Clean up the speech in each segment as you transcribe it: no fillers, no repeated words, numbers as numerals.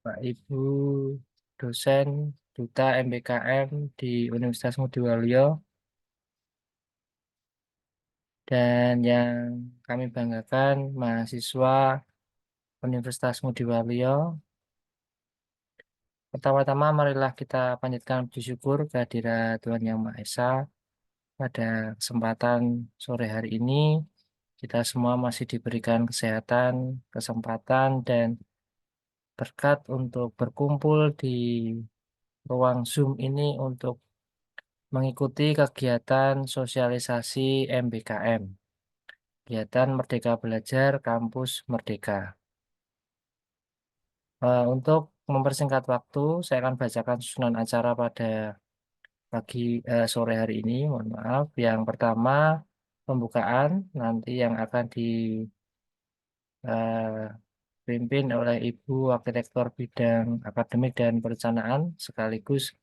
Bapak Ibu dosen Duta MBKM di Universitas Ngudi Waluyo, dan yang kami banggakan mahasiswa Universitas Ngudi Waluyo. Pertama-tama marilah kita panjatkan puji syukur kehadirat Tuhan Yang Maha Esa. Pada kesempatan sore hari ini kita semua masih diberikan kesehatan, kesempatan, dan berkat untuk berkumpul di ruang Zoom ini untuk mengikuti kegiatan sosialisasi MBKM, kegiatan Merdeka Belajar Kampus Merdeka. Untuk mempersingkat waktu, saya akan bacakan susunan acara pada sore hari ini. Mohon maaf. Yang pertama, pembukaan nanti yang akan dipimpin oleh Ibu Wakil Rektor Bidang Akademik dan Perencanaan sekaligus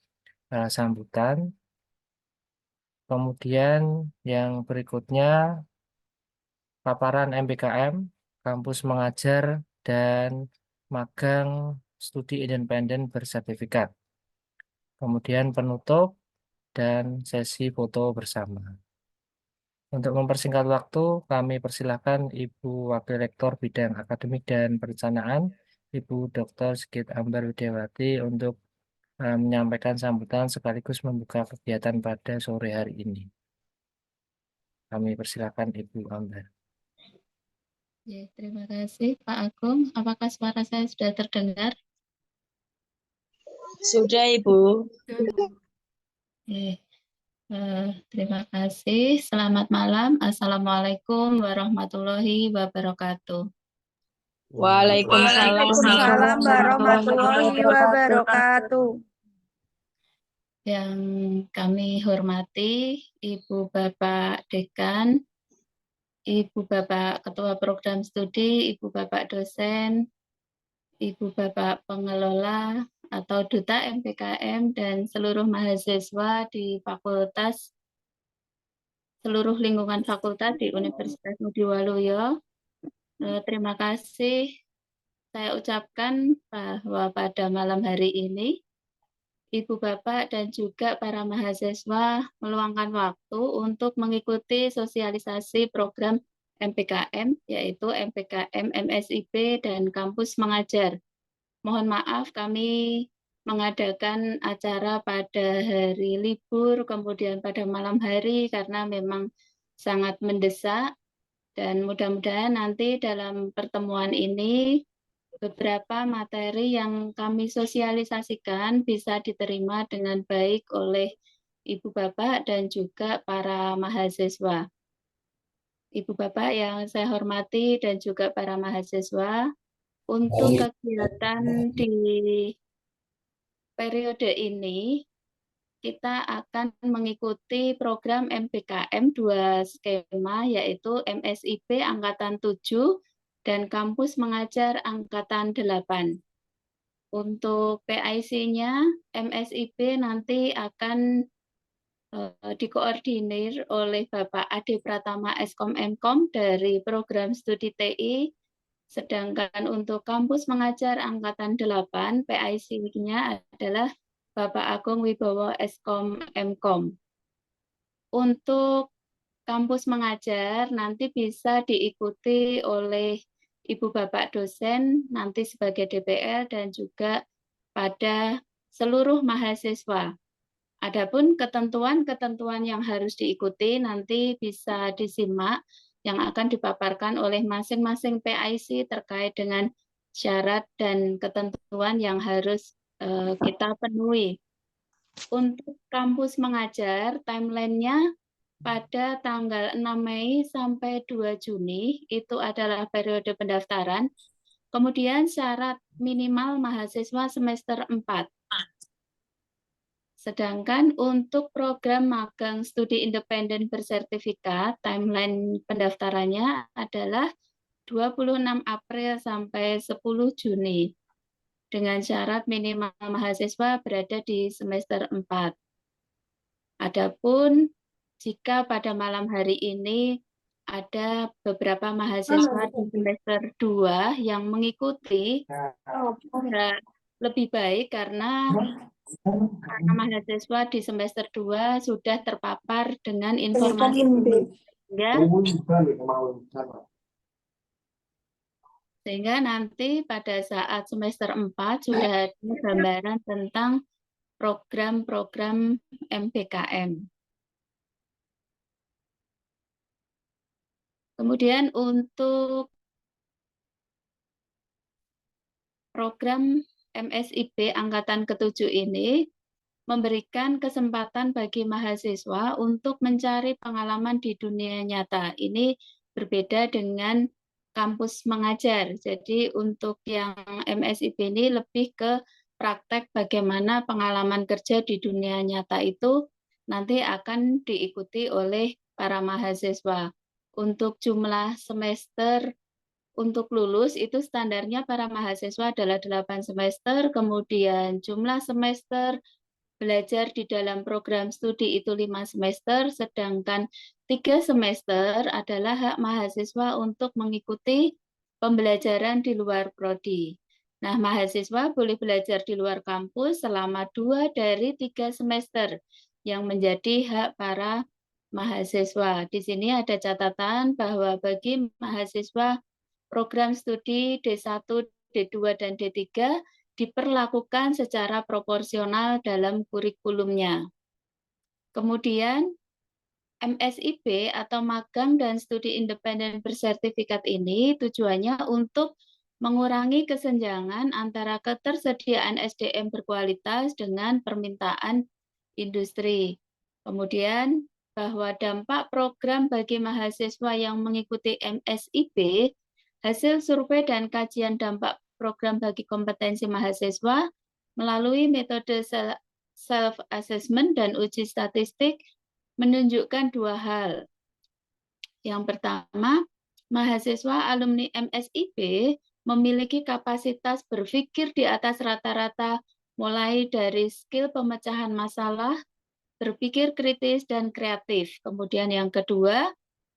sambutan. Kemudian yang berikutnya paparan MBKM, kampus mengajar dan magang studi independen bersertifikat. Kemudian penutup dan sesi foto bersama. Untuk mempersingkat waktu, kami persilahkan Ibu Wakil Rektor Bidang Akademik dan Perencanaan, Ibu Dr. Sigit Ambar Widiawati untuk menyampaikan sambutan sekaligus membuka kegiatan pada sore hari ini. Kami persilahkan Ibu Ambar. Ya, terima kasih Pak Agung. Apakah suara saya sudah terdengar? Sudah, Ibu. Terima kasih. Selamat malam. Assalamualaikum warahmatullahi wabarakatuh. Waalaikumsalam warahmatullahi wabarakatuh. Yang kami hormati Ibu Bapak Dekan, Ibu Bapak Ketua Program Studi, Ibu Bapak Dosen, Ibu Bapak Pengelola atau Duta MBKM, dan seluruh mahasiswa di fakultas, seluruh lingkungan fakultas di Universitas Ngudi Waluyo. Terima kasih saya ucapkan bahwa pada malam hari ini Ibu Bapak dan juga para mahasiswa meluangkan waktu untuk mengikuti sosialisasi program MBKM, yaitu MBKM MSIP dan Kampus Mengajar. Mohon maaf kami mengadakan acara pada hari libur, kemudian pada malam hari karena memang sangat mendesak, dan mudah-mudahan nanti dalam pertemuan ini beberapa materi yang kami sosialisasikan bisa diterima dengan baik oleh Ibu Bapak dan juga para mahasiswa. Ibu Bapak yang saya hormati dan juga para mahasiswa, untuk kegiatan di periode ini kita akan mengikuti program MBKM 2 skema, yaitu MSIP Angkatan 7 dan Kampus Mengajar Angkatan 8. Untuk PIC-nya, MSIP nanti akan dikoordinir oleh Bapak Ade Pratama Eskom Mkom dari Program Studi TI, sedangkan untuk Kampus Mengajar Angkatan 8, PIC-nya adalah Bapak Agung Wibowo Eskom Mkom. Untuk Kampus Mengajar nanti bisa diikuti oleh Ibu Bapak dosen nanti sebagai DPL dan juga pada seluruh mahasiswa. Adapun ketentuan-ketentuan yang harus diikuti nanti bisa disimak yang akan dipaparkan oleh masing-masing PIC terkait dengan syarat dan ketentuan yang harus kita penuhi. Untuk Kampus Mengajar, timeline-nya pada tanggal 6 Mei sampai 2 Juni, itu adalah periode pendaftaran. Kemudian syarat minimal mahasiswa semester 4. Sedangkan untuk program magang studi independen bersertifikat, timeline pendaftarannya adalah 26 April sampai 10 Juni. Dengan syarat minimal mahasiswa berada di semester 4. Adapun jika pada malam hari ini ada beberapa mahasiswa di semester 2 yang mengikuti lebih baik karena mahasiswa di semester 2 sudah terpapar dengan informasi sehingga nanti pada saat semester 4 sudah ada gambaran tentang program-program MBKM. Kemudian untuk program MSIP Angkatan ke-7 ini memberikan kesempatan bagi mahasiswa untuk mencari pengalaman di dunia nyata. Ini berbeda dengan kampus mengajar. Jadi untuk yang MSIP ini lebih ke praktek bagaimana pengalaman kerja di dunia nyata itu nanti akan diikuti oleh para mahasiswa. Untuk jumlah semester untuk lulus itu standarnya para mahasiswa adalah 8 semester, kemudian jumlah semester belajar di dalam program studi itu 5 semester, sedangkan 3 semester adalah hak mahasiswa untuk mengikuti pembelajaran di luar prodi. Nah, mahasiswa boleh belajar di luar kampus selama 2 dari 3 semester yang menjadi hak para mahasiswa. Di sini ada catatan bahwa bagi mahasiswa program studi D1, D2, dan D3 diperlakukan secara proporsional dalam kurikulumnya. Kemudian MSIP atau magang dan studi independen bersertifikat ini tujuannya untuk mengurangi kesenjangan antara ketersediaan SDM berkualitas dengan permintaan industri. Kemudian bahwa dampak program bagi mahasiswa yang mengikuti MSIP, hasil survei dan kajian dampak program bagi kompetensi mahasiswa melalui metode self-assessment dan uji statistik menunjukkan 2 hal. Yang pertama, mahasiswa alumni MSIP memiliki kapasitas berpikir di atas rata-rata mulai dari skill pemecahan masalah, berpikir kritis dan kreatif. Kemudian yang kedua,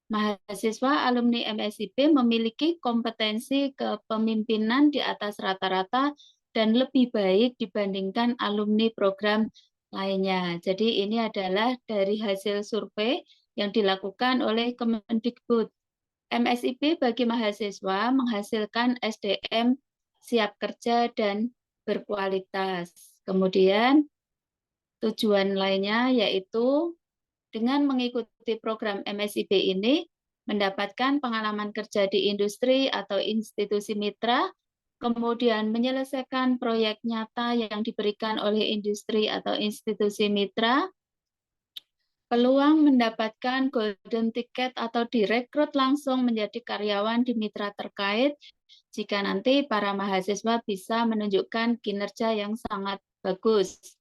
mahasiswa alumni MSIP memiliki kompetensi kepemimpinan di atas rata-rata dan lebih baik dibandingkan alumni program lainnya. Jadi ini adalah dari hasil survei yang dilakukan oleh Kemendikbud. MSIP bagi mahasiswa menghasilkan SDM siap kerja dan berkualitas. Kemudian tujuan lainnya yaitu dengan mengikuti program MSIP ini, mendapatkan pengalaman kerja di industri atau institusi mitra, kemudian menyelesaikan proyek nyata yang diberikan oleh industri atau institusi mitra, peluang mendapatkan golden ticket atau direkrut langsung menjadi karyawan di mitra terkait, jika nanti para mahasiswa bisa menunjukkan kinerja yang sangat bagus.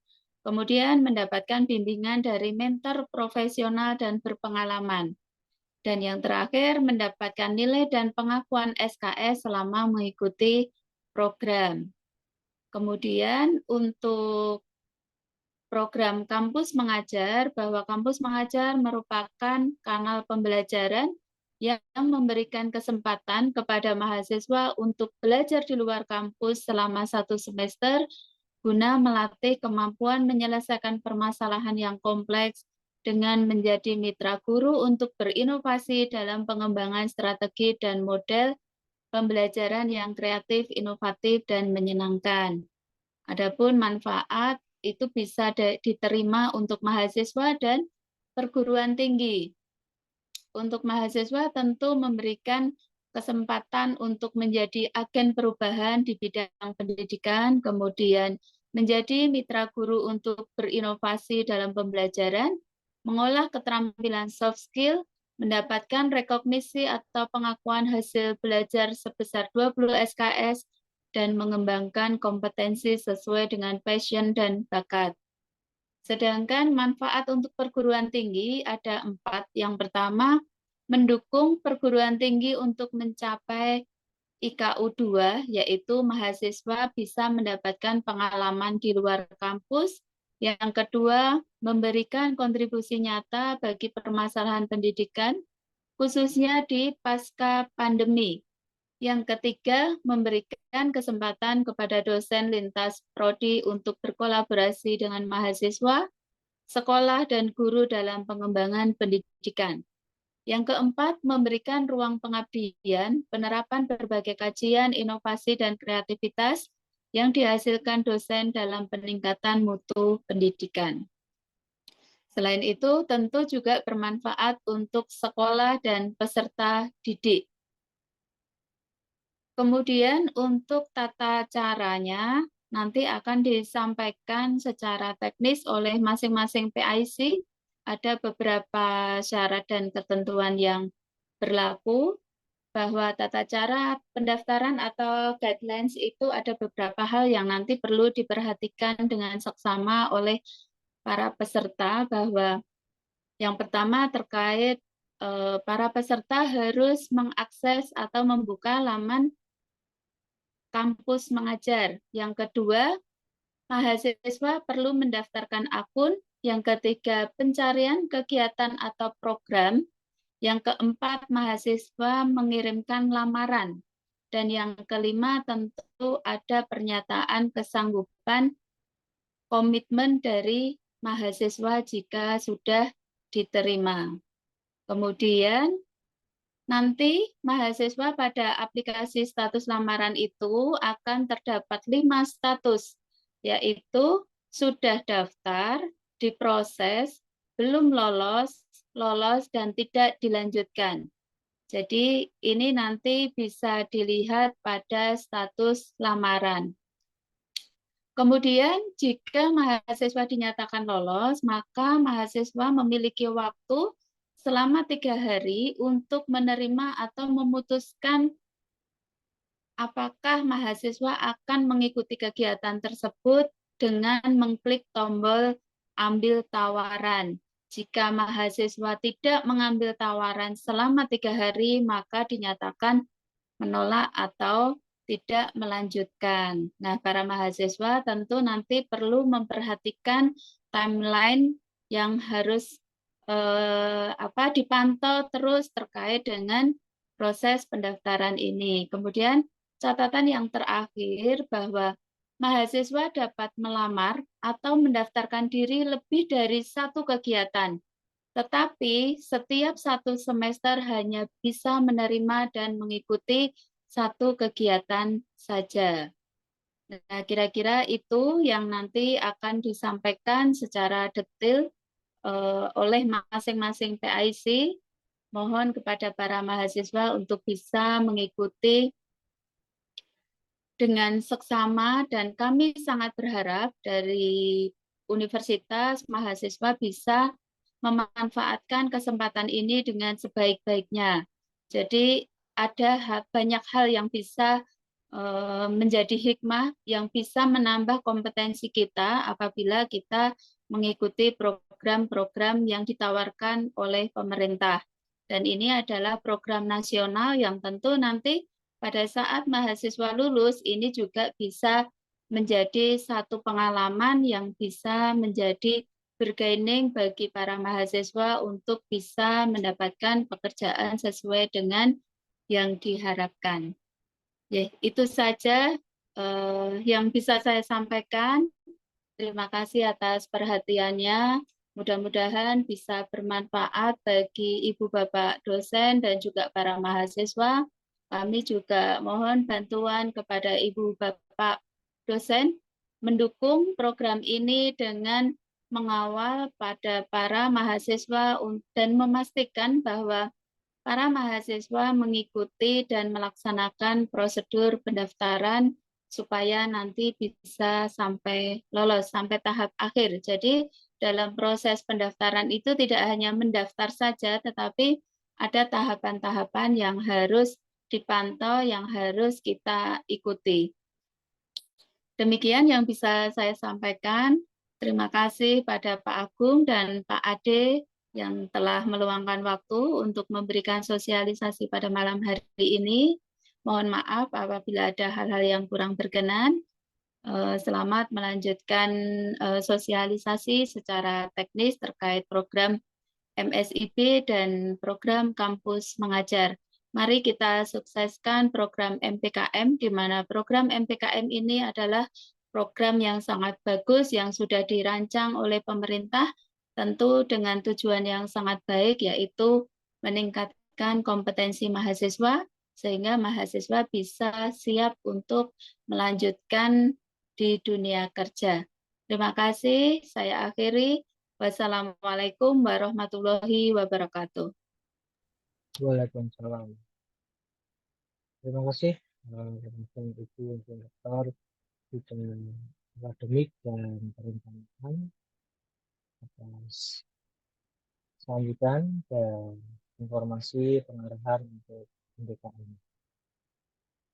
Kemudian mendapatkan bimbingan dari mentor profesional dan berpengalaman. Dan yang terakhir, mendapatkan nilai dan pengakuan SKS selama mengikuti program. Kemudian untuk program kampus mengajar, bahwa kampus mengajar merupakan kanal pembelajaran yang memberikan kesempatan kepada mahasiswa untuk belajar di luar kampus selama 1 semester guna melatih kemampuan menyelesaikan permasalahan yang kompleks dengan menjadi mitra guru untuk berinovasi dalam pengembangan strategi dan model pembelajaran yang kreatif, inovatif, dan menyenangkan. Adapun manfaat itu bisa diterima untuk mahasiswa dan perguruan tinggi. Untuk mahasiswa tentu memberikan kesempatan untuk menjadi agen perubahan di bidang pendidikan, kemudian menjadi mitra guru untuk berinovasi dalam pembelajaran, mengolah keterampilan soft skill, mendapatkan rekognisi atau pengakuan hasil belajar sebesar 20 SKS, dan mengembangkan kompetensi sesuai dengan passion dan bakat. Sedangkan manfaat untuk perguruan tinggi ada 4. Yang pertama, mendukung perguruan tinggi untuk mencapai IKU 2, yaitu mahasiswa bisa mendapatkan pengalaman di luar kampus. Yang kedua, memberikan kontribusi nyata bagi permasalahan pendidikan, khususnya di pasca pandemi. Yang ketiga, memberikan kesempatan kepada dosen lintas prodi untuk berkolaborasi dengan mahasiswa, sekolah, dan guru dalam pengembangan pendidikan. Yang keempat, memberikan ruang pengabdian, penerapan berbagai kajian, inovasi, dan kreativitas yang dihasilkan dosen dalam peningkatan mutu pendidikan. Selain itu, tentu juga bermanfaat untuk sekolah dan peserta didik. Kemudian untuk tata caranya nanti akan disampaikan secara teknis oleh masing-masing PIC. Ada beberapa syarat dan ketentuan yang berlaku bahwa tata cara pendaftaran atau guidelines itu ada beberapa hal yang nanti perlu diperhatikan dengan seksama oleh para peserta, bahwa yang pertama terkait para peserta harus mengakses atau membuka laman kampus mengajar. Yang kedua, mahasiswa perlu mendaftarkan akun. Yang ketiga, pencarian kegiatan atau program. Yang keempat, mahasiswa mengirimkan lamaran. Dan yang kelima, tentu ada pernyataan kesanggupan komitmen dari mahasiswa jika sudah diterima. Kemudian, nanti mahasiswa pada aplikasi status lamaran itu akan terdapat 5 status, yaitu sudah daftar, diproses, belum lolos, lolos, dan tidak dilanjutkan. Jadi ini nanti bisa dilihat pada status lamaran. Kemudian jika mahasiswa dinyatakan lolos, maka mahasiswa memiliki waktu selama 3 hari untuk menerima atau memutuskan apakah mahasiswa akan mengikuti kegiatan tersebut dengan mengklik tombol ambil tawaran. Jika mahasiswa tidak mengambil tawaran selama 3 hari, maka dinyatakan menolak atau tidak melanjutkan. Nah, para mahasiswa tentu nanti perlu memperhatikan timeline yang harus dipantau terus terkait dengan proses pendaftaran ini. Kemudian catatan yang terakhir bahwa mahasiswa dapat melamar atau mendaftarkan diri lebih dari 1 kegiatan, tetapi setiap 1 semester hanya bisa menerima dan mengikuti 1 kegiatan saja. Nah, kira-kira itu yang nanti akan disampaikan secara detail oleh masing-masing PIC. Mohon kepada para mahasiswa untuk bisa mengikuti dengan seksama, dan kami sangat berharap dari universitas mahasiswa bisa memanfaatkan kesempatan ini dengan sebaik-baiknya. Jadi ada banyak hal yang bisa menjadi hikmah yang bisa menambah kompetensi kita apabila kita mengikuti program-program yang ditawarkan oleh pemerintah. Dan ini adalah program nasional yang tentu nanti pada saat mahasiswa lulus ini juga bisa menjadi satu pengalaman yang bisa menjadi bergaining bagi para mahasiswa untuk bisa mendapatkan pekerjaan sesuai dengan yang diharapkan. Ya, itu saja yang bisa saya sampaikan. Terima kasih atas perhatiannya. Mudah-mudahan bisa bermanfaat bagi Ibu Bapak dosen dan juga para mahasiswa. Kami juga mohon bantuan kepada Ibu Bapak dosen mendukung program ini dengan mengawal pada para mahasiswa dan memastikan bahwa para mahasiswa mengikuti dan melaksanakan prosedur pendaftaran supaya nanti bisa sampai lolos, sampai tahap akhir. Jadi dalam proses pendaftaran itu tidak hanya mendaftar saja, tetapi ada tahapan-tahapan yang harus dipantau, yang harus kita ikuti. Demikian yang bisa saya sampaikan. Terima kasih pada Pak Agung dan Pak Ade yang telah meluangkan waktu untuk memberikan sosialisasi pada malam hari ini. Mohon maaf apabila ada hal-hal yang kurang berkenan. Selamat melanjutkan sosialisasi secara teknis terkait program MSIB dan program kampus mengajar. Mari kita sukseskan program MPKM, di mana program MPKM ini adalah program yang sangat bagus yang sudah dirancang oleh pemerintah, tentu dengan tujuan yang sangat baik, yaitu meningkatkan kompetensi mahasiswa, sehingga mahasiswa bisa siap untuk melanjutkan di dunia kerja. Terima kasih, saya akhiri. Wassalamualaikum warahmatullahi wabarakatuh. Waalaikumsalam. Terima kasih teman-teman Ibu Inspektor Bidang Akademik dan Perencanaan atas sambutan dan informasi pengarahan untuk MBKM.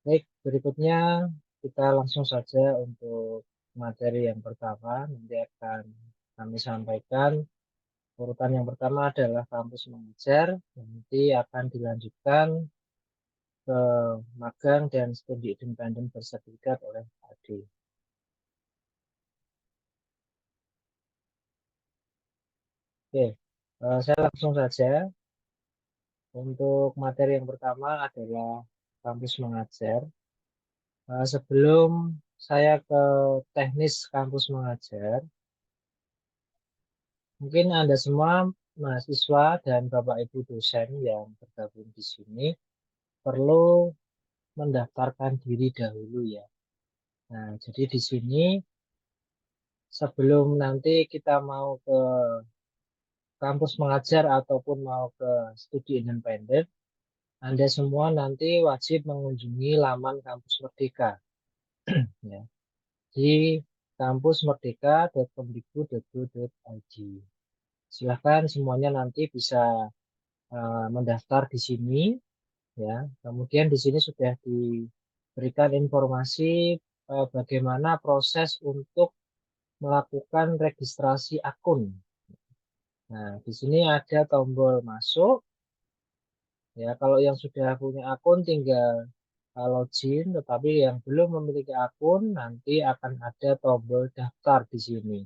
Baik, berikutnya kita langsung saja untuk materi yang pertama. Nanti akan kami sampaikan. Urutan yang pertama adalah kampus mengajar. Nanti akan dilanjutkan ke magang dan studi independen bersertifikat oleh AD. Oke, saya langsung saja. Untuk materi yang pertama adalah kampus mengajar. Sebelum saya ke teknis kampus mengajar, mungkin Anda semua mahasiswa dan Bapak Ibu dosen yang bergabung di sini perlu mendaftarkan diri dahulu ya. Nah, jadi di sini sebelum nanti kita mau ke kampus mengajar ataupun mau ke studi independen, Anda semua nanti wajib mengunjungi laman Kampus Merdeka ya, di kampusmerdeka.kemdikbud.go.id. Silakan semuanya nanti bisa mendaftar di sini ya. Kemudian di sini sudah diberikan informasi bagaimana proses untuk melakukan registrasi akun. Nah, di sini ada tombol masuk. Ya, kalau yang sudah punya akun tinggal login, tetapi yang belum memiliki akun nanti akan ada tombol daftar di sini.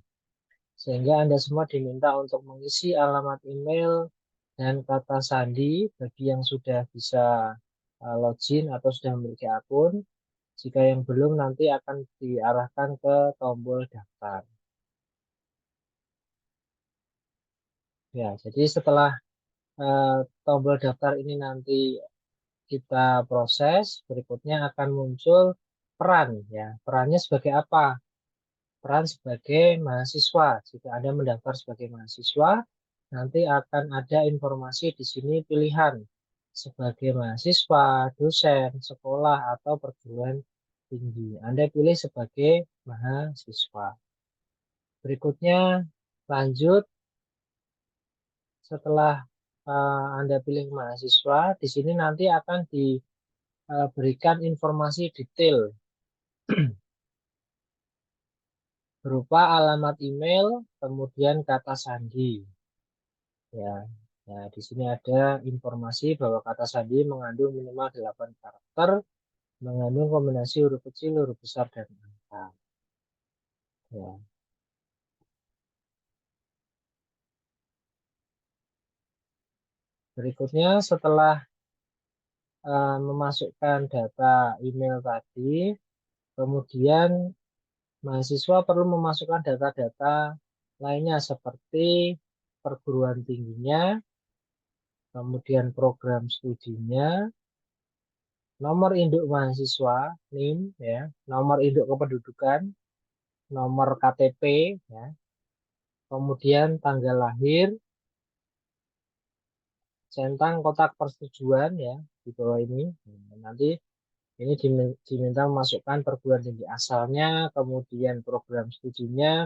Sehingga Anda semua diminta untuk mengisi alamat email dan kata sandi bagi yang sudah bisa login atau sudah memiliki akun. Jika yang belum nanti akan diarahkan ke tombol daftar. Ya, jadi setelah tombol daftar ini nanti kita proses, berikutnya akan muncul peran ya. Perannya sebagai apa? Peran sebagai mahasiswa. Jika Anda mendaftar sebagai mahasiswa, nanti akan ada informasi di sini pilihan sebagai mahasiswa, dosen, sekolah, atau perguruan tinggi. Anda pilih sebagai mahasiswa. Berikutnya lanjut setelah Anda pilih mahasiswa, di sini nanti akan diberikan informasi detail berupa alamat email, kemudian kata sandi. Ya, nah di sini ada informasi bahwa kata sandi mengandung minimal 8 karakter, mengandung kombinasi huruf kecil, huruf besar, dan angka. Ya. Berikutnya setelah memasukkan data email tadi, kemudian mahasiswa perlu memasukkan data-data lainnya seperti perguruan tingginya, kemudian program studinya, nomor induk mahasiswa, NIM, ya, nomor induk kependudukan, nomor KTP, ya, kemudian tanggal lahir, centang kotak persetujuan, ya, di bawah ini. Nanti ini diminta memasukkan perguruan tinggi asalnya, kemudian program studinya,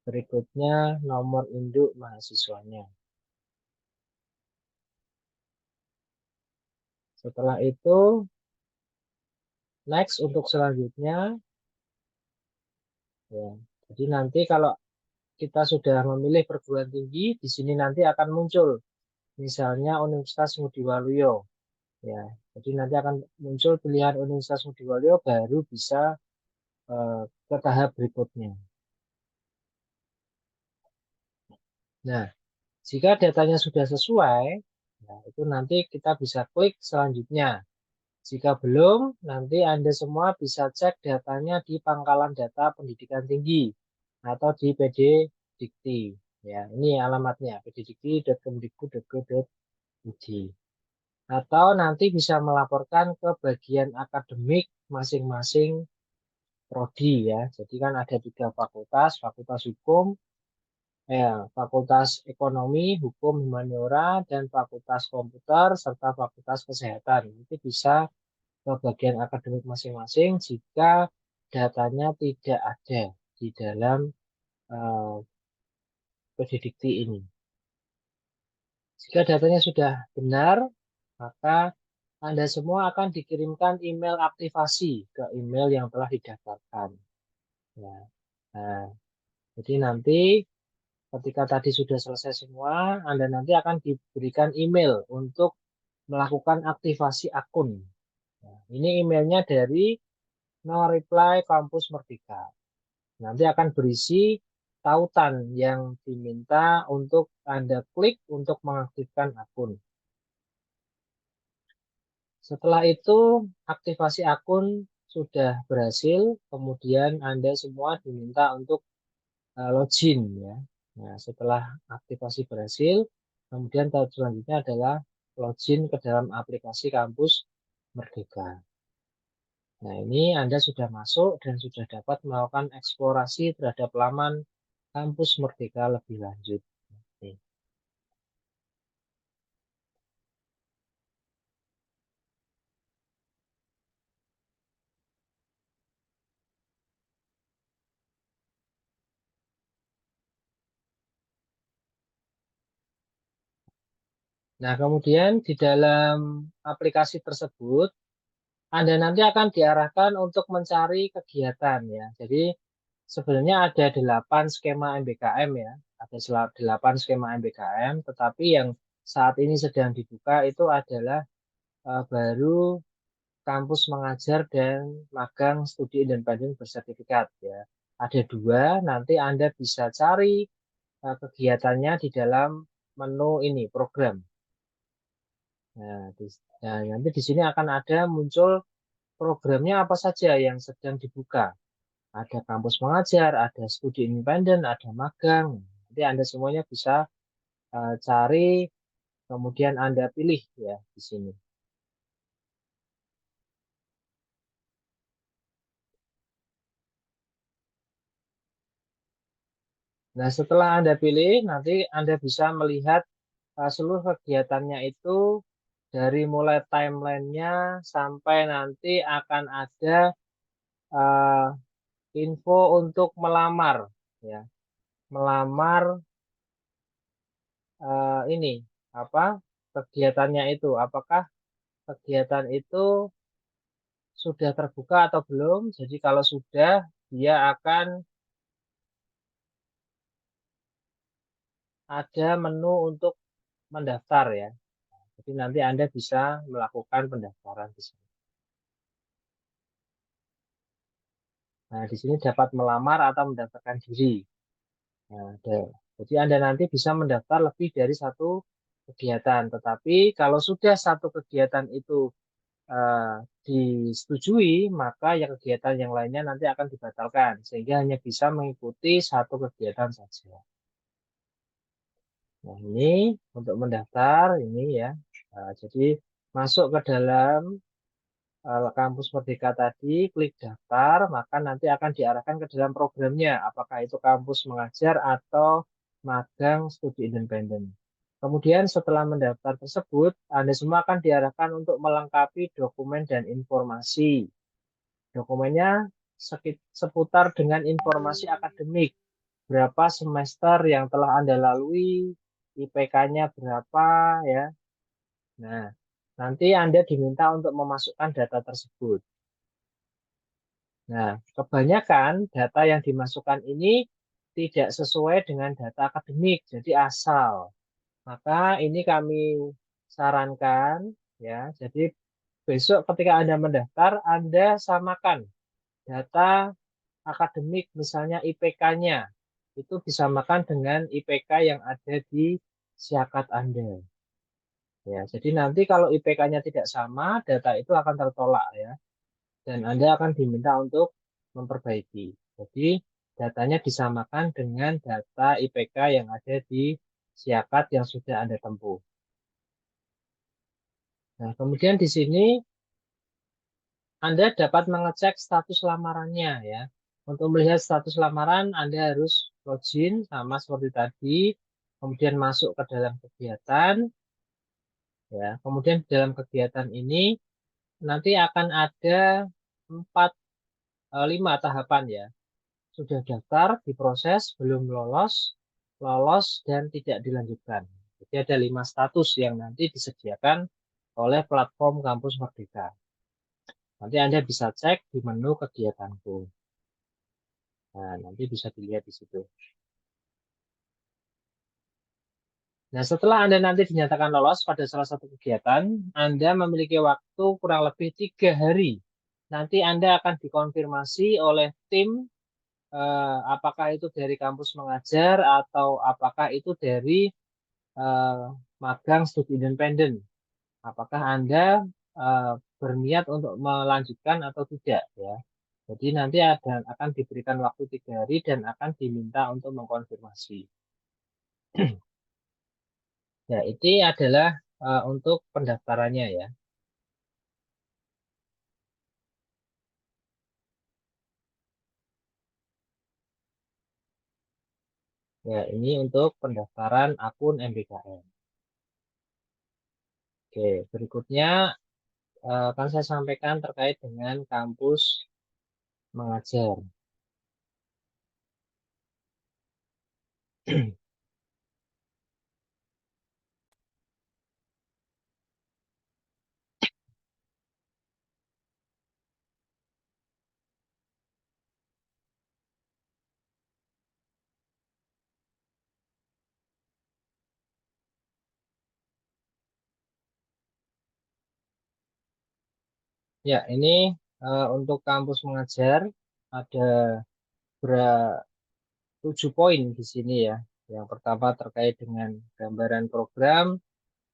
berikutnya nomor induk mahasiswanya. Setelah itu, next untuk selanjutnya, ya. Jadi nanti kalau kita sudah memilih perguruan tinggi, di sini nanti akan muncul, misalnya Universitas Ngudi Waluyo, ya. Jadi nanti akan muncul pilihan Universitas Ngudi Waluyo, baru bisa ke tahap berikutnya. Nah, jika datanya sudah sesuai, Nah, itu nanti kita bisa klik selanjutnya. Jika belum, nanti Anda semua bisa cek datanya di Pangkalan Data Pendidikan Tinggi atau di PD Dikti. Ya, ini alamatnya pddikti.kemdikbud.go.id. Atau nanti bisa melaporkan ke bagian akademik masing-masing prodi ya. Jadi kan ada 3 fakultas, Fakultas Hukum, Fakultas Ekonomi, Hukum, Humaniora, dan Fakultas Komputer, serta Fakultas Kesehatan. Itu bisa ke bagian akademik masing-masing jika datanya tidak ada di dalam PDDikti ini. Jika datanya sudah benar, maka Anda semua akan dikirimkan email aktivasi ke email yang telah didaftarkan. Ya. Nah, jadi nanti ketika tadi sudah selesai semua, Anda nanti akan diberikan email untuk melakukan aktivasi akun. Nah, ini emailnya dari No Reply Kampus Merdeka. Nanti akan berisi tautan yang diminta untuk Anda klik untuk mengaktifkan akun. Setelah itu, aktivasi akun sudah berhasil, kemudian Anda semua diminta untuk login ya. Nah, setelah aktivasi berhasil, kemudian tahap selanjutnya adalah login ke dalam aplikasi Kampus Merdeka. Nah, ini Anda sudah masuk dan sudah dapat melakukan eksplorasi terhadap laman Kampus Merdeka lebih lanjut. Oke. Nah, kemudian di dalam aplikasi tersebut, Anda nanti akan diarahkan untuk mencari kegiatan ya. Jadi sebenarnya ada 8 skema MBKM ya. Ada 8 skema MBKM, tetapi yang saat ini sedang dibuka itu adalah baru kampus mengajar dan magang studi independen bersertifikat ya. Ada 2, nanti Anda bisa cari kegiatannya di dalam menu ini program. Nah, nanti di sini akan ada muncul programnya apa saja yang sedang dibuka. Ada kampus mengajar, ada studi independen, ada magang. Nanti Anda semuanya bisa cari, kemudian Anda pilih ya di sini. Nah, setelah Anda pilih, nanti Anda bisa melihat seluruh kegiatannya itu dari mulai timelinenya sampai nanti akan ada uh, info untuk melamar ya, melamar ini apa kegiatannya itu, apakah kegiatan itu sudah terbuka atau belum. Jadi kalau sudah, dia akan ada menu untuk mendaftar ya. Jadi nanti Anda bisa melakukan pendaftaran di sini. Nah, di sini dapat melamar atau mendaftarkan diri. Nah, jadi Anda nanti bisa mendaftar lebih dari 1 kegiatan. Tetapi kalau sudah 1 kegiatan itu disetujui, maka ya kegiatan yang lainnya nanti akan dibatalkan. Sehingga hanya bisa mengikuti 1 kegiatan saja. Nah, ini untuk mendaftar, ini ya. Nah, jadi masuk ke dalam kampus Merdeka tadi, klik daftar, maka nanti akan diarahkan ke dalam programnya, apakah itu kampus mengajar atau magang studi independen. Kemudian setelah mendaftar tersebut, Anda semua akan diarahkan untuk melengkapi dokumen dan informasi. Dokumennya seputar dengan informasi akademik, berapa semester yang telah Anda lalui, IPK-nya berapa ya. Nah, nanti Anda diminta untuk memasukkan data tersebut. Nah, kebanyakan data yang dimasukkan ini tidak sesuai dengan data akademik, jadi asal. Maka ini kami sarankan ya. Jadi besok ketika Anda mendaftar, Anda samakan data akademik, misalnya IPK-nya itu disamakan dengan IPK yang ada di siakat Anda. Ya, jadi nanti kalau IPK-nya tidak sama, data itu akan tertolak ya. Dan Anda akan diminta untuk memperbaiki. Jadi datanya disamakan dengan data IPK yang ada di Siakat yang sudah Anda tempuh. Nah, kemudian di sini Anda dapat mengecek status lamarannya ya. Untuk melihat status lamaran, Anda harus login sama seperti tadi, kemudian masuk ke dalam kegiatan. Ya, kemudian di dalam kegiatan ini nanti akan ada 5 tahapan ya. Sudah daftar, diproses, belum lolos, lolos, dan tidak dilanjutkan. Jadi ada 5 status yang nanti disediakan oleh platform Kampus Merdeka. Nanti Anda bisa cek di menu kegiatanku. Nah, nanti bisa dilihat di situ. Nah, setelah Anda nanti dinyatakan lolos pada salah satu kegiatan, Anda memiliki waktu kurang lebih 3 hari. Nanti Anda akan dikonfirmasi oleh tim apakah itu dari kampus mengajar atau apakah itu dari magang studi independen. Apakah Anda berniat untuk melanjutkan atau tidak ya. Jadi nanti akan diberikan waktu 3 hari dan akan diminta untuk mengkonfirmasi. Ya, ini adalah untuk pendaftarannya ya. Ya, ini untuk pendaftaran akun MBKM. Oke, berikutnya akan saya sampaikan terkait dengan kampus mengajar. Ya, ini untuk kampus mengajar ada 7 poin di sini ya. Yang pertama terkait dengan gambaran program,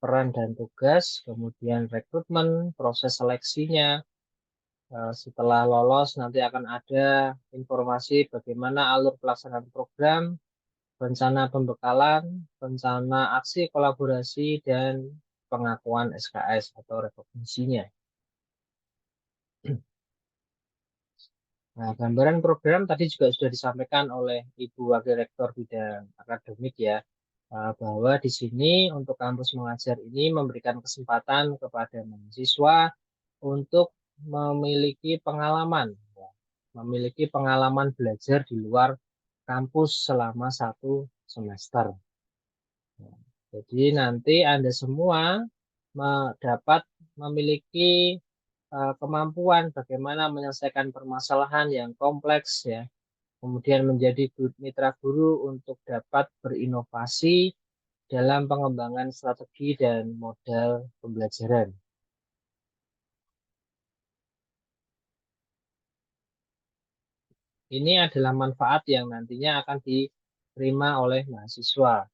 peran dan tugas, kemudian rekrutmen, proses seleksinya. Setelah lolos nanti akan ada informasi bagaimana alur pelaksanaan program, rencana pembekalan, rencana aksi kolaborasi, dan pengakuan SKS atau rekognisinya. Nah, gambaran program tadi juga sudah disampaikan oleh Ibu Wakil Rektor Bidang Akademik ya, bahwa di sini untuk kampus mengajar ini memberikan kesempatan kepada mahasiswa untuk memiliki pengalaman, ya, memiliki pengalaman belajar di luar kampus selama 1 semester. Ya, jadi nanti Anda semua dapat memiliki kemampuan bagaimana menyelesaikan permasalahan yang kompleks ya, kemudian menjadi mitra guru untuk dapat berinovasi dalam pengembangan strategi dan modal pembelajaran. Ini adalah manfaat yang nantinya akan diterima oleh mahasiswa.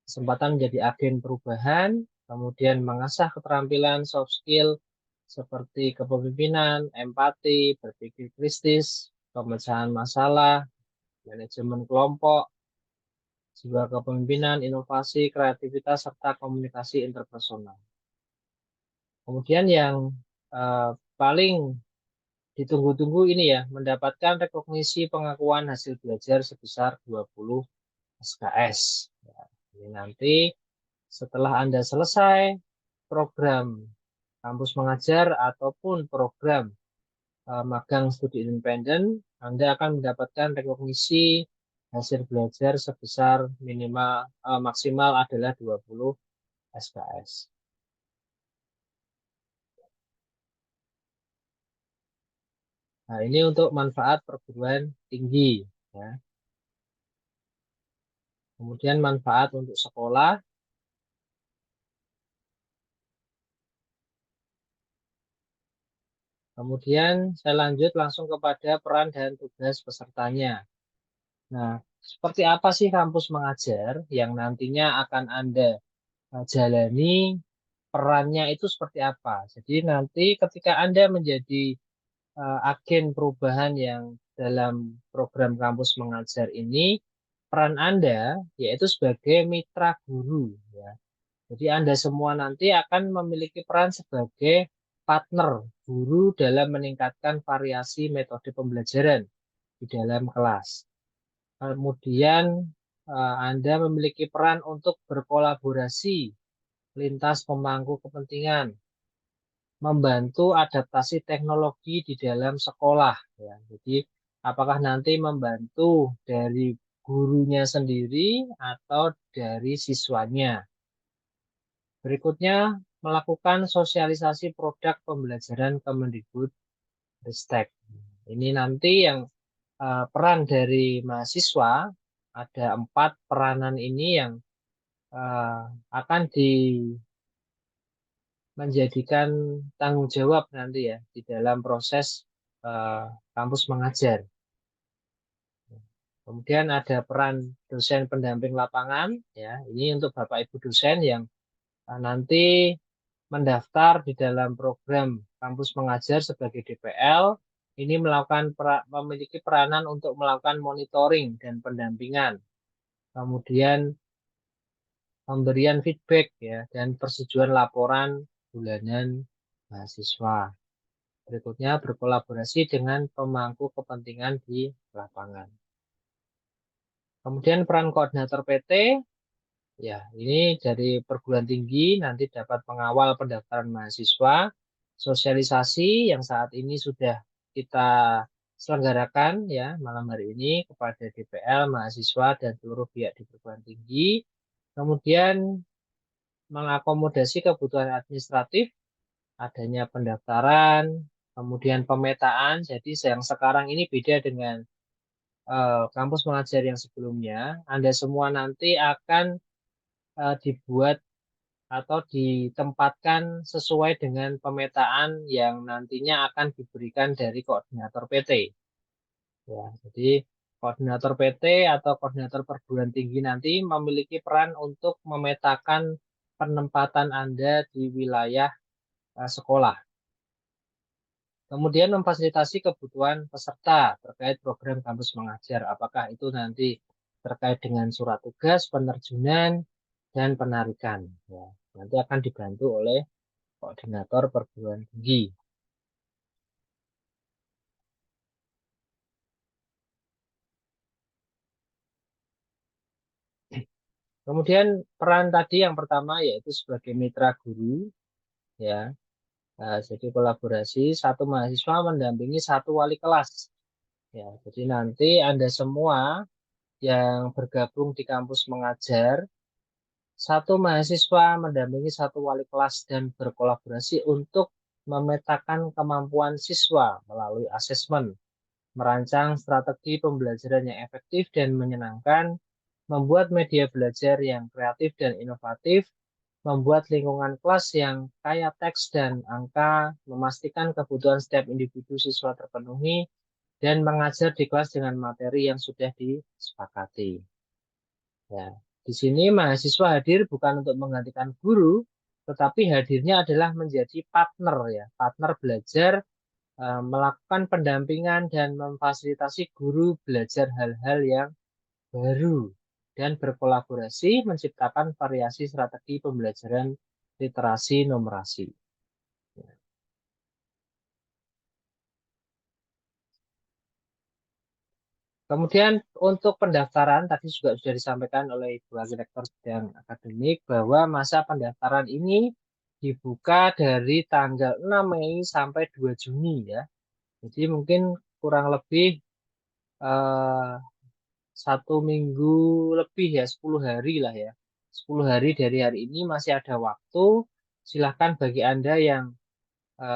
Kesempatan menjadi agen perubahan, kemudian mengasah keterampilan soft skill seperti kepemimpinan, empati, berpikir kritis, pemecahan masalah, manajemen kelompok, jiwa kepemimpinan, inovasi, kreativitas, serta komunikasi interpersonal. Kemudian yang paling ditunggu-tunggu ini ya, mendapatkan rekognisi pengakuan hasil belajar sebesar 20 SKS. Ya, ini nanti setelah Anda selesai program kampus mengajar ataupun program magang studi independen, Anda akan mendapatkan rekognisi hasil belajar sebesar maksimal adalah 20 SKS. Nah, ini untuk manfaat perguruan tinggi ya. Kemudian manfaat untuk sekolah. Kemudian saya lanjut langsung kepada peran dan tugas pesertanya. Nah, seperti apa sih kampus mengajar yang nantinya akan Anda jalani perannya itu seperti apa. Jadi nanti ketika Anda menjadi agen perubahan yang dalam program kampus mengajar ini, peran Anda yaitu sebagai mitra guru. Ya. Jadi Anda semua nanti akan memiliki peran sebagai partner guru dalam meningkatkan variasi metode pembelajaran di dalam kelas. Kemudian Anda memiliki peran untuk berkolaborasi lintas pemangku kepentingan, membantu adaptasi teknologi di dalam sekolah. Ya. Jadi apakah nanti membantu dari gurunya sendiri atau dari siswanya. Berikutnya, melakukan sosialisasi produk pembelajaran Kemendikbudristek. Ini nanti yang peran dari mahasiswa, ada 4 peranan ini yang akan menjadikan tanggung jawab nanti ya di dalam proses kampus mengajar. Kemudian ada peran dosen pendamping lapangan, ya ini untuk Bapak Ibu dosen yang nanti mendaftar di dalam program kampus mengajar sebagai DPL, ini memiliki peranan untuk melakukan monitoring dan pendampingan, kemudian pemberian feedback ya dan persetujuan laporan bulanan mahasiswa. Berikutnya berkolaborasi dengan pemangku kepentingan di lapangan. Kemudian peran koordinator PT, ya ini dari perguruan tinggi nanti dapat mengawal pendaftaran mahasiswa, sosialisasi yang saat ini sudah kita selenggarakan ya malam hari ini kepada DPL, mahasiswa dan seluruh pihak di perguruan tinggi. Kemudian mengakomodasi kebutuhan administratif, adanya pendaftaran, kemudian pemetaan. Jadi yang sekarang ini beda dengan kampus mengajar yang sebelumnya. Anda semua nanti akan dibuat atau ditempatkan sesuai dengan pemetaan yang nantinya akan diberikan dari koordinator PT. Ya, jadi koordinator PT atau koordinator perguruan tinggi nanti memiliki peran untuk memetakan penempatan Anda di wilayah sekolah. Kemudian memfasilitasi kebutuhan peserta terkait program kampus mengajar. Apakah itu nanti terkait dengan surat tugas, penerjunan, dan penarikan. Ya, nanti akan dibantu oleh koordinator perguruan tinggi. Kemudian peran tadi yang pertama yaitu sebagai mitra guru. Ya, jadi kolaborasi satu mahasiswa mendampingi satu wali kelas. Ya, jadi nanti Anda semua yang bergabung di kampus mengajar, satu mahasiswa mendampingi satu wali kelas dan berkolaborasi untuk memetakan kemampuan siswa melalui asesmen, merancang strategi pembelajaran yang efektif dan menyenangkan, membuat media belajar yang kreatif dan inovatif, membuat lingkungan kelas yang kaya teks dan angka, memastikan kebutuhan setiap individu siswa terpenuhi, dan mengajar di kelas dengan materi yang sudah disepakati. Ya, di sini mahasiswa hadir bukan untuk menggantikan guru, tetapi hadirnya adalah menjadi partner ya, partner belajar, melakukan pendampingan dan memfasilitasi guru belajar hal-hal yang baru dan berkolaborasi menciptakan variasi strategi pembelajaran literasi numerasi. Kemudian untuk pendaftaran tadi juga sudah disampaikan oleh Ibu Rektor Bidang Akademik bahwa masa pendaftaran ini dibuka dari tanggal 6 Mei sampai 2 Juni ya. Jadi mungkin kurang lebih 1 minggu lebih ya, 10 hari lah ya. 10 hari dari hari ini masih ada waktu. Silahkan bagi Anda yang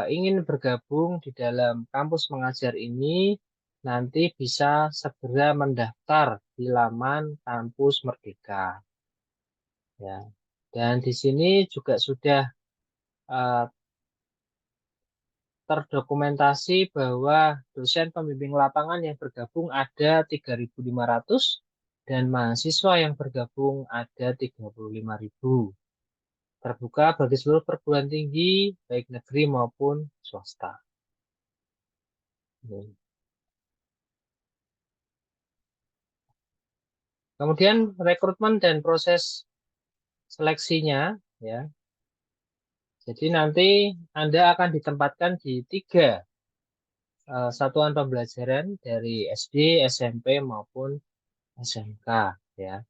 ingin bergabung di dalam kampus mengajar ini, nanti bisa segera mendaftar di laman Kampus Merdeka. Ya. Dan di sini juga sudah terdokumentasi bahwa dosen pembimbing lapangan yang bergabung ada 3.500 dan mahasiswa yang bergabung ada 35.000. terbuka bagi seluruh perguruan tinggi, baik negeri maupun swasta. Kemudian rekrutmen dan proses seleksinya, ya. Jadi nanti Anda akan ditempatkan di 3 satuan pembelajaran dari SD, SMP maupun SMK, ya.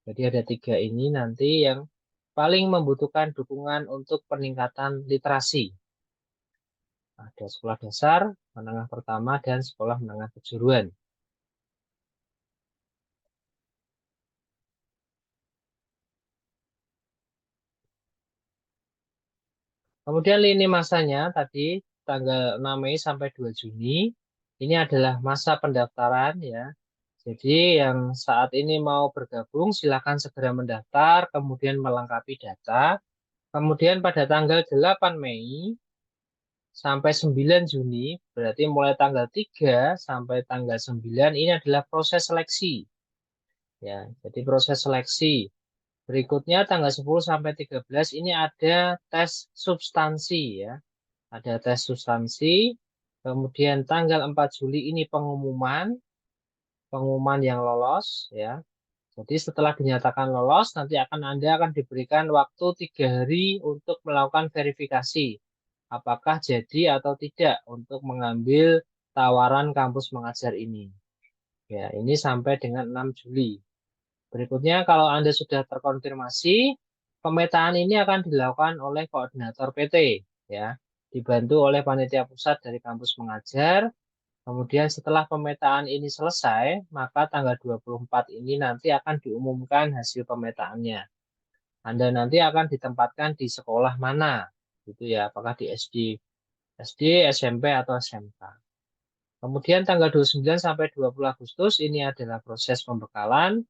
Jadi ada 3 ini nanti yang paling membutuhkan dukungan untuk peningkatan literasi. Ada sekolah dasar, menengah pertama, dan sekolah menengah kejuruan. Kemudian lini masanya tadi tanggal 6 Mei sampai 2 Juni. Ini adalah masa pendaftaran ya. Jadi yang saat ini mau bergabung silakan segera mendaftar, kemudian melengkapi data. Kemudian pada tanggal 8 Mei sampai 9 Juni, berarti mulai tanggal 3 sampai tanggal 9 ini adalah proses seleksi. Ya, jadi proses seleksi. Berikutnya tanggal 10 sampai 13 ini ada tes substansi ya. Ada tes substansi. Kemudian tanggal 4 Juli ini pengumuman yang lolos ya. Jadi setelah dinyatakan lolos nanti Anda akan diberikan waktu 3 hari untuk melakukan verifikasi. Apakah jadi atau tidak untuk mengambil tawaran kampus mengajar ini. Ya, ini sampai dengan 6 Juli. Berikutnya, kalau Anda sudah terkonfirmasi, pemetaan ini akan dilakukan oleh koordinator PT, ya, dibantu oleh panitia pusat dari kampus mengajar. Kemudian setelah pemetaan ini selesai, maka tanggal 24 ini nanti akan diumumkan hasil pemetaannya. Anda nanti akan ditempatkan di sekolah mana, gitu ya, apakah di SD, SMP atau SMK. Kemudian tanggal 29 sampai 20 Agustus ini adalah proses pembekalan.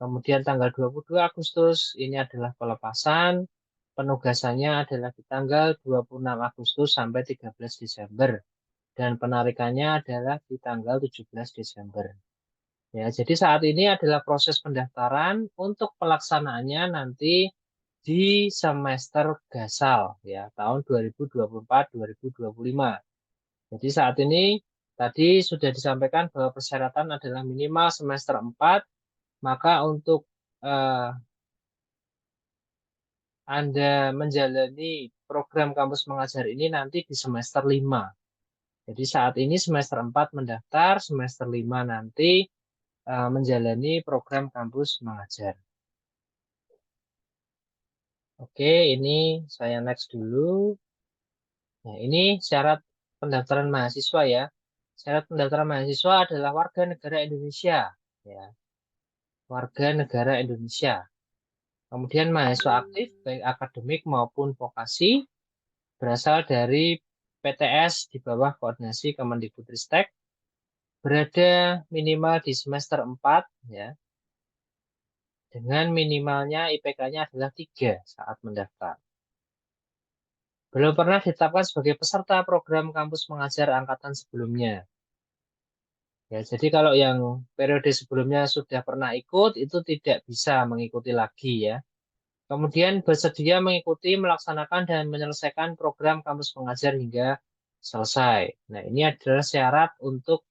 Kemudian tanggal 22 Agustus ini adalah pelepasan. Penugasannya adalah di tanggal 26 Agustus sampai 13 Desember. Dan penarikannya adalah di tanggal 17 Desember. Ya, jadi saat ini adalah proses pendaftaran untuk pelaksanaannya nanti di semester gasal ya tahun 2024-2025. Jadi saat ini tadi sudah disampaikan bahwa persyaratan adalah minimal semester 4. Maka untuk Anda menjalani program kampus mengajar ini nanti di semester 5. Jadi saat ini semester 4 mendaftar, semester 5 nanti menjalani program kampus mengajar. Oke, ini saya next dulu. Nah, ini syarat pendaftaran mahasiswa ya. Syarat pendaftaran mahasiswa adalah warga negara Indonesia. Ya. Warga negara Indonesia. Kemudian mahasiswa aktif, baik akademik maupun vokasi, berasal dari PTS di bawah koordinasi Kemendikbudristek, berada minimal di semester 4, ya, dengan minimalnya IPK-nya adalah 3 saat mendaftar. Belum pernah ditetapkan sebagai peserta program kampus mengajar angkatan sebelumnya. Ya, jadi kalau yang periode sebelumnya sudah pernah ikut, itu tidak bisa mengikuti lagi ya. Kemudian bersedia mengikuti, melaksanakan, dan menyelesaikan program kampus mengajar hingga selesai. Nah, ini adalah syarat untuk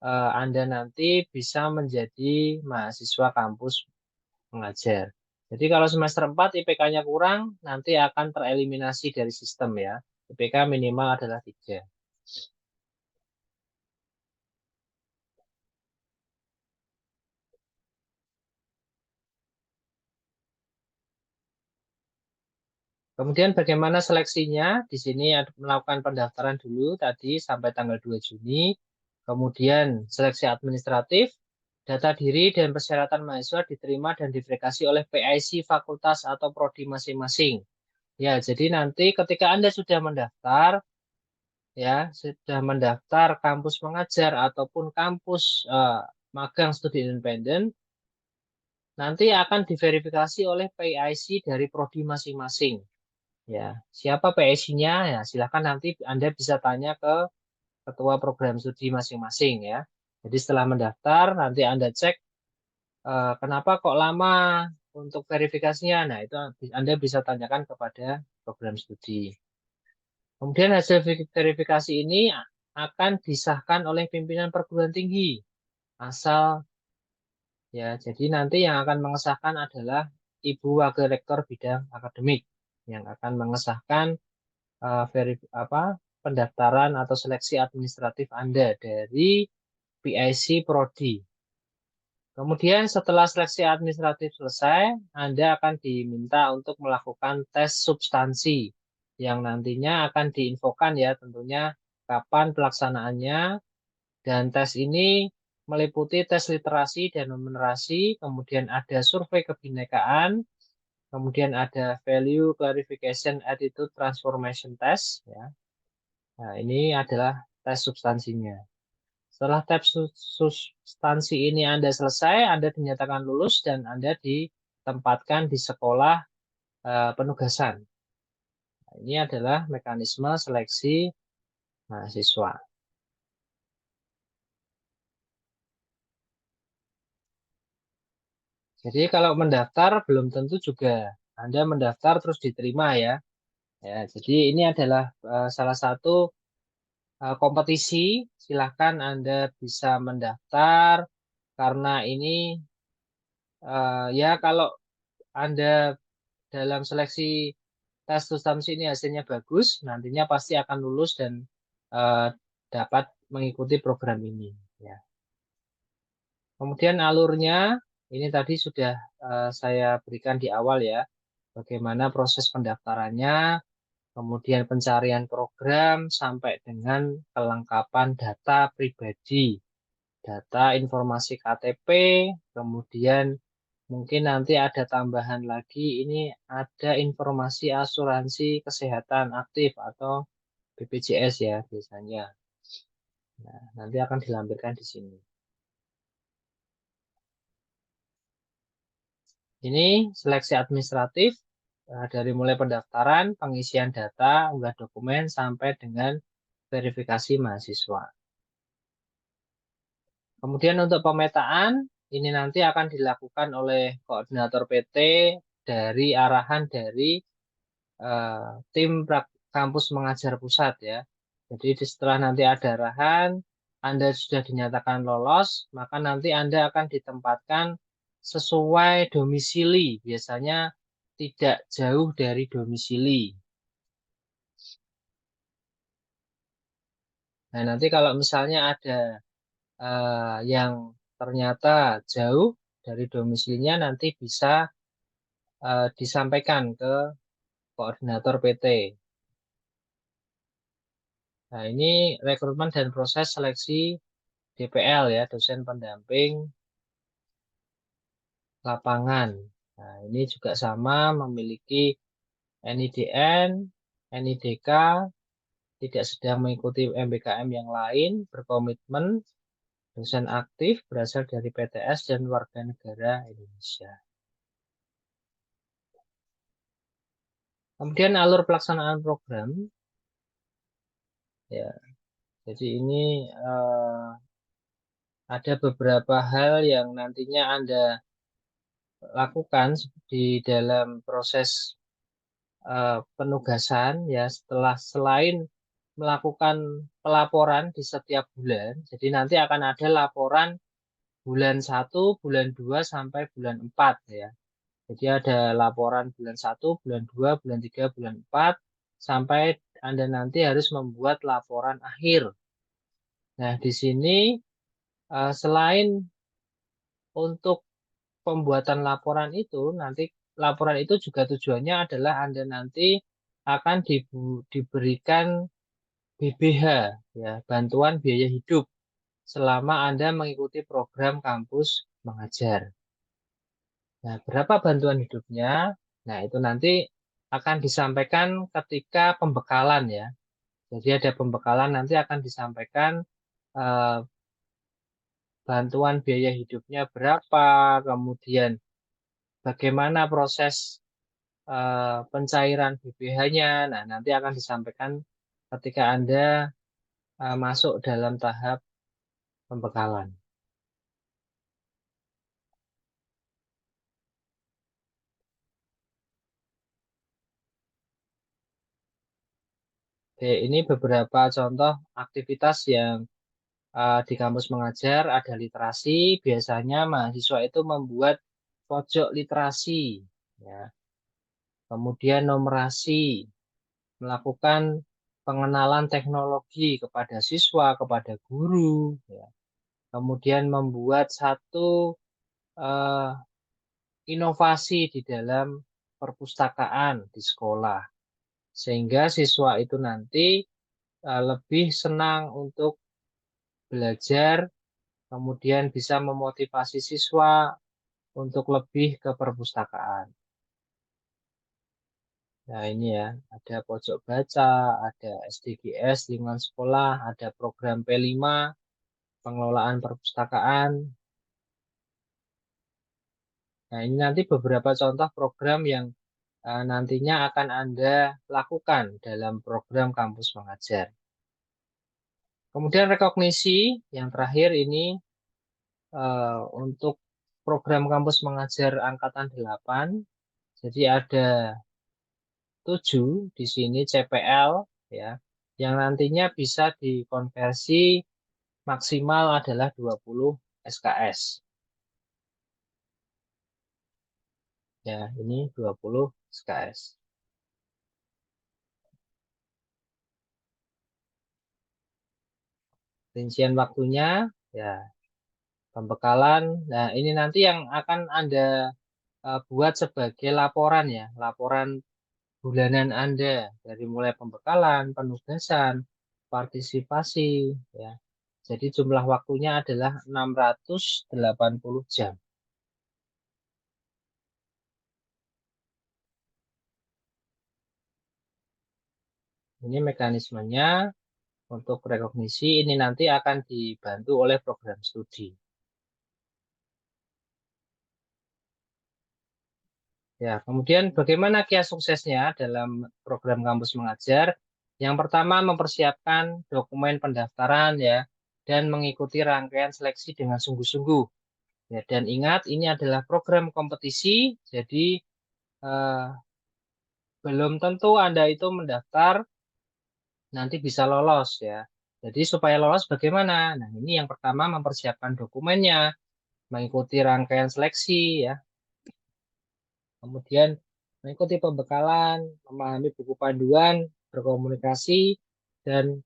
Anda nanti bisa menjadi mahasiswa kampus mengajar. Jadi kalau semester 4 IPK-nya kurang, nanti akan tereliminasi dari sistem ya. IPK minimal adalah 3. Kemudian bagaimana seleksinya? Di sini melakukan pendaftaran dulu tadi sampai tanggal 2 Juni. Kemudian seleksi administratif, data diri dan persyaratan mahasiswa diterima dan diverifikasi oleh PIC fakultas atau prodi masing-masing. Ya, jadi nanti ketika Anda sudah mendaftar, ya, sudah mendaftar kampus mengajar ataupun kampus magang studi independen, nanti akan diverifikasi oleh PIC dari prodi masing-masing. Ya, siapa PIC-nya? Ya, silakan nanti Anda bisa tanya ke ketua program studi masing-masing ya. Jadi setelah mendaftar nanti Anda cek kenapa kok lama untuk verifikasinya? Nah, itu Anda bisa tanyakan kepada program studi. Kemudian hasil verifikasi ini akan disahkan oleh pimpinan perguruan tinggi. Asal ya, jadi nanti yang akan mengesahkan adalah Ibu Wakil Rektor Bidang Akademik yang akan mengesahkan pendaftaran atau seleksi administratif Anda dari PIC Prodi. Kemudian setelah seleksi administratif selesai, Anda akan diminta untuk melakukan tes substansi yang nantinya akan diinfokan ya tentunya kapan pelaksanaannya, dan tes ini meliputi tes literasi dan numerasi, kemudian ada survei kebinekaan, kemudian ada value clarification attitude transformation test ya. Nah, ini adalah tes substansinya. Setelah tes substansi ini Anda selesai, Anda dinyatakan lulus dan Anda ditempatkan di sekolah penugasan. Nah, ini adalah mekanisme seleksi mahasiswa. Jadi kalau mendaftar belum tentu juga Anda mendaftar terus diterima ya. Ya, jadi ini adalah salah satu kompetisi. Silahkan Anda bisa mendaftar karena ini ya kalau Anda dalam seleksi tes substansi ini hasilnya bagus, nantinya pasti akan lulus dan dapat mengikuti program ini. Ya. Kemudian alurnya, ini tadi sudah saya berikan di awal ya, bagaimana proses pendaftarannya, kemudian pencarian program sampai dengan kelengkapan data pribadi, data informasi KTP, kemudian mungkin nanti ada tambahan lagi, ini ada informasi asuransi kesehatan aktif atau BPJS ya biasanya. Nah, nanti akan dilampirkan di sini. Ini seleksi administratif dari mulai pendaftaran, pengisian data, unggah dokumen, sampai dengan verifikasi mahasiswa. Kemudian untuk pemetaan, ini nanti akan dilakukan oleh koordinator PT dari arahan dari tim kampus mengajar pusat ya. Jadi setelah nanti ada arahan, Anda sudah dinyatakan lolos, maka nanti Anda akan ditempatkan sesuai domisili, biasanya tidak jauh dari domisili. Nah, nanti kalau misalnya ada yang ternyata jauh dari domisilinya, nanti bisa disampaikan ke koordinator PT. Nah, ini rekrutmen dan proses seleksi DPL ya, dosen pendamping lapangan. Nah, ini juga sama memiliki NIDN, NIDK, tidak sedang mengikuti MBKM yang lain, berkomitmen, dosen aktif, berasal dari PTS dan warga negara Indonesia. Kemudian alur pelaksanaan program. Ya, jadi ini ada beberapa hal yang nantinya Anda lakukan di dalam proses penugasan ya setelah selain melakukan pelaporan di setiap bulan. Jadi nanti akan ada laporan bulan 1, bulan 2 sampai bulan 4 ya. Jadi ada laporan bulan 1, bulan 2, bulan 3, bulan 4 sampai Anda nanti harus membuat laporan akhir. Nah, di sini selain untuk pembuatan laporan itu, nanti laporan itu juga tujuannya adalah Anda nanti akan diberikan BBH, ya, bantuan biaya hidup selama Anda mengikuti program kampus mengajar. Nah, berapa bantuan hidupnya? Nah, itu nanti akan disampaikan ketika pembekalan ya. Jadi ada pembekalan nanti akan disampaikan eh, bantuan biaya hidupnya berapa, kemudian bagaimana proses pencairan BBH-nya. Nah, nanti akan disampaikan ketika Anda masuk dalam tahap pembekalan. Oke, ini beberapa contoh aktivitas yang di kampus mengajar. Ada literasi, biasanya mahasiswa itu membuat pojok literasi, ya. Kemudian numerasi, melakukan pengenalan teknologi kepada siswa, kepada guru, ya. Kemudian membuat satu eh, inovasi di dalam perpustakaan di sekolah, sehingga siswa itu nanti lebih senang untuk belajar, kemudian bisa memotivasi siswa untuk lebih ke perpustakaan. Nah, ini ya, ada pojok baca, ada SDGs lingkungan sekolah, ada program P5, pengelolaan perpustakaan. Nah, ini nanti beberapa contoh program yang nantinya akan Anda lakukan dalam program kampus mengajar. Kemudian rekognisi, yang terakhir ini untuk program kampus mengajar angkatan 8. Jadi ada 7 di sini CPL, ya, yang nantinya bisa dikonversi maksimal adalah 20 SKS. Ya, ini 20 SKS. Rincian waktunya, ya, pembekalan. Nah, ini nanti yang akan Anda buat sebagai laporan, ya, laporan bulanan Anda dari mulai pembekalan, penugasan, partisipasi, ya. Jadi jumlah waktunya adalah 680 jam. Ini mekanismenya untuk rekognisi, ini nanti akan dibantu oleh program studi. Ya, kemudian bagaimana kiat suksesnya dalam program kampus mengajar? Yang pertama, mempersiapkan dokumen pendaftaran, ya, dan mengikuti rangkaian seleksi dengan sungguh-sungguh. Ya, dan ingat, ini adalah program kompetisi, jadi belum tentu Anda itu mendaftar nanti bisa lolos, ya. Jadi supaya lolos bagaimana? Nah, ini yang pertama, mempersiapkan dokumennya, mengikuti rangkaian seleksi, ya. Kemudian mengikuti pembekalan, memahami buku panduan, berkomunikasi, dan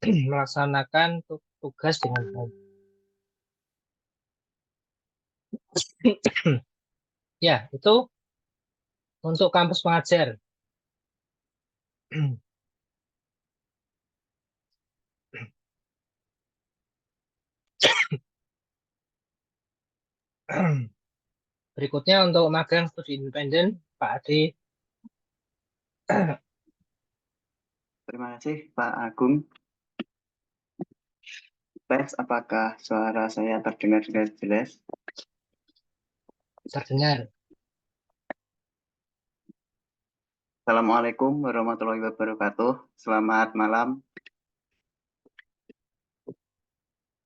melaksanakan tugas dengan baik. Ya, itu untuk kampus pengajar. Berikutnya untuk magang studi independen, Pak Adi. Terima kasih Pak Agung. Tes, apakah suara saya terdengar dengan jelas? Terdengar. Assalamualaikum warahmatullahi wabarakatuh. Selamat malam.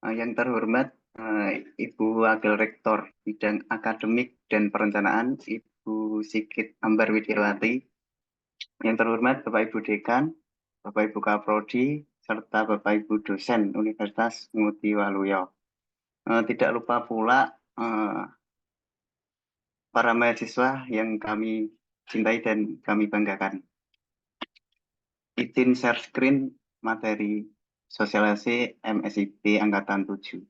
Yang terhormat Ibu Wakil Rektor Bidang Akademik dan Perencanaan, Ibu Sigit Ambar Widiawati. Yang terhormat Bapak Ibu Dekan, Bapak Ibu Kaprodi, serta Bapak Ibu Dosen Universitas Ngudi Waluyo. Tidak lupa pula para mahasiswa yang kami cintai dan kami banggakan. Izin share screen materi sosialisasi MSIP Angkatan 7.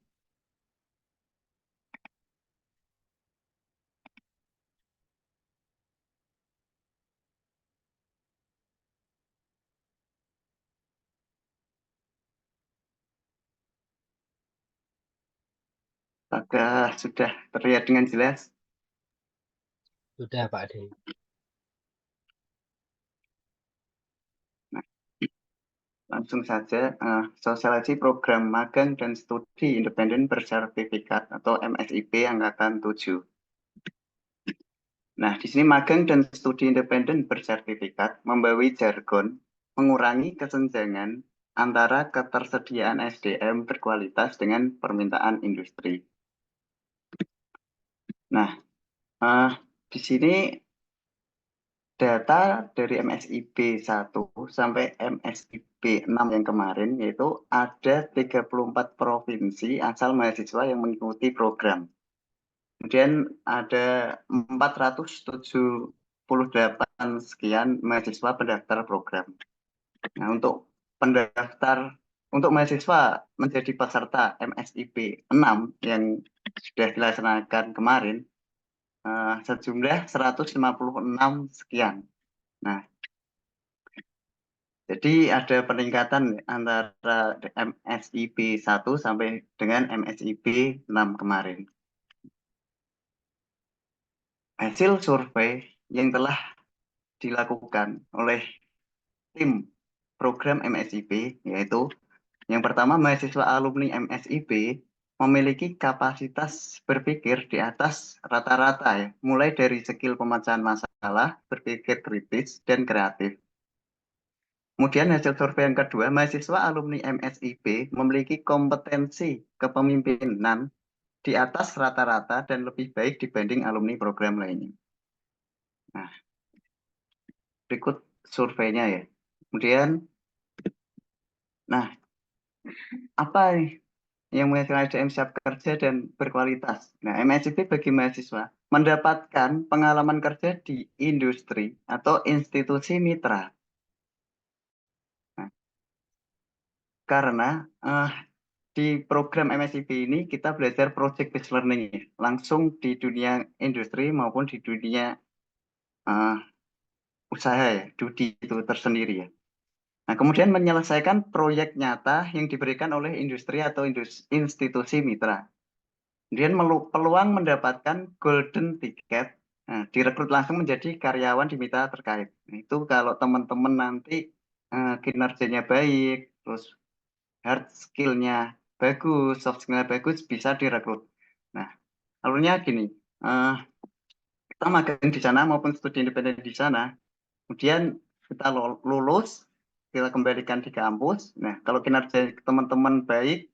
Apakah sudah terlihat dengan jelas? Sudah, Pak Adi. Langsung saja, sosialisasi program magang dan studi independen bersertifikat atau MSIP Angkatan 7. Nah, di sini magang dan studi independen bersertifikat membawi jargon mengurangi kesenjangan antara ketersediaan SDM berkualitas dengan permintaan industri. Nah, di sini data dari MSIB 1 sampai MSIB 6 yang kemarin, yaitu ada 34 provinsi asal mahasiswa yang mengikuti program. Kemudian ada 478 sekian mahasiswa pendaftar program. Nah, untuk mahasiswa menjadi peserta MSIB 6 yang sudah dilaksanakan kemarin, sejumlah 156 sekian. Nah, jadi ada peningkatan antara MSIB 1 sampai dengan MSIB 6 kemarin. Hasil survei yang telah dilakukan oleh tim program MSIB, yaitu yang pertama, mahasiswa alumni MSIB memiliki kapasitas berpikir di atas rata-rata ya, mulai dari skill pemecahan masalah, berpikir kritis, dan kreatif. Kemudian hasil survei yang kedua, mahasiswa alumni MSIB memiliki kompetensi kepemimpinan di atas rata-rata dan lebih baik dibanding alumni program lainnya. Nah, berikut surveinya ya. Kemudian, nah, apa nih yang menghasilkan SDM siap kerja dan berkualitas? Nah, MSIB bagi mahasiswa mendapatkan pengalaman kerja di industri atau institusi mitra. Nah, karena di program MSIB ini kita belajar project based learning ya, langsung di dunia industri maupun di dunia usaha ya, Dudi itu tersendiri ya. Nah, kemudian menyelesaikan proyek nyata yang diberikan oleh industri atau institusi mitra. Kemudian peluang mendapatkan golden ticket, nah, direkrut langsung menjadi karyawan di mitra terkait. Nah, itu kalau teman-teman nanti kinerjanya baik, terus hard skill-nya bagus, soft skill-nya bagus, bisa direkrut. Nah, alurnya gini, kita magang di sana maupun studi independen di sana, kemudian kita lulus, kita kembalikan di kampus. Nah, kalau kinerja teman-teman baik,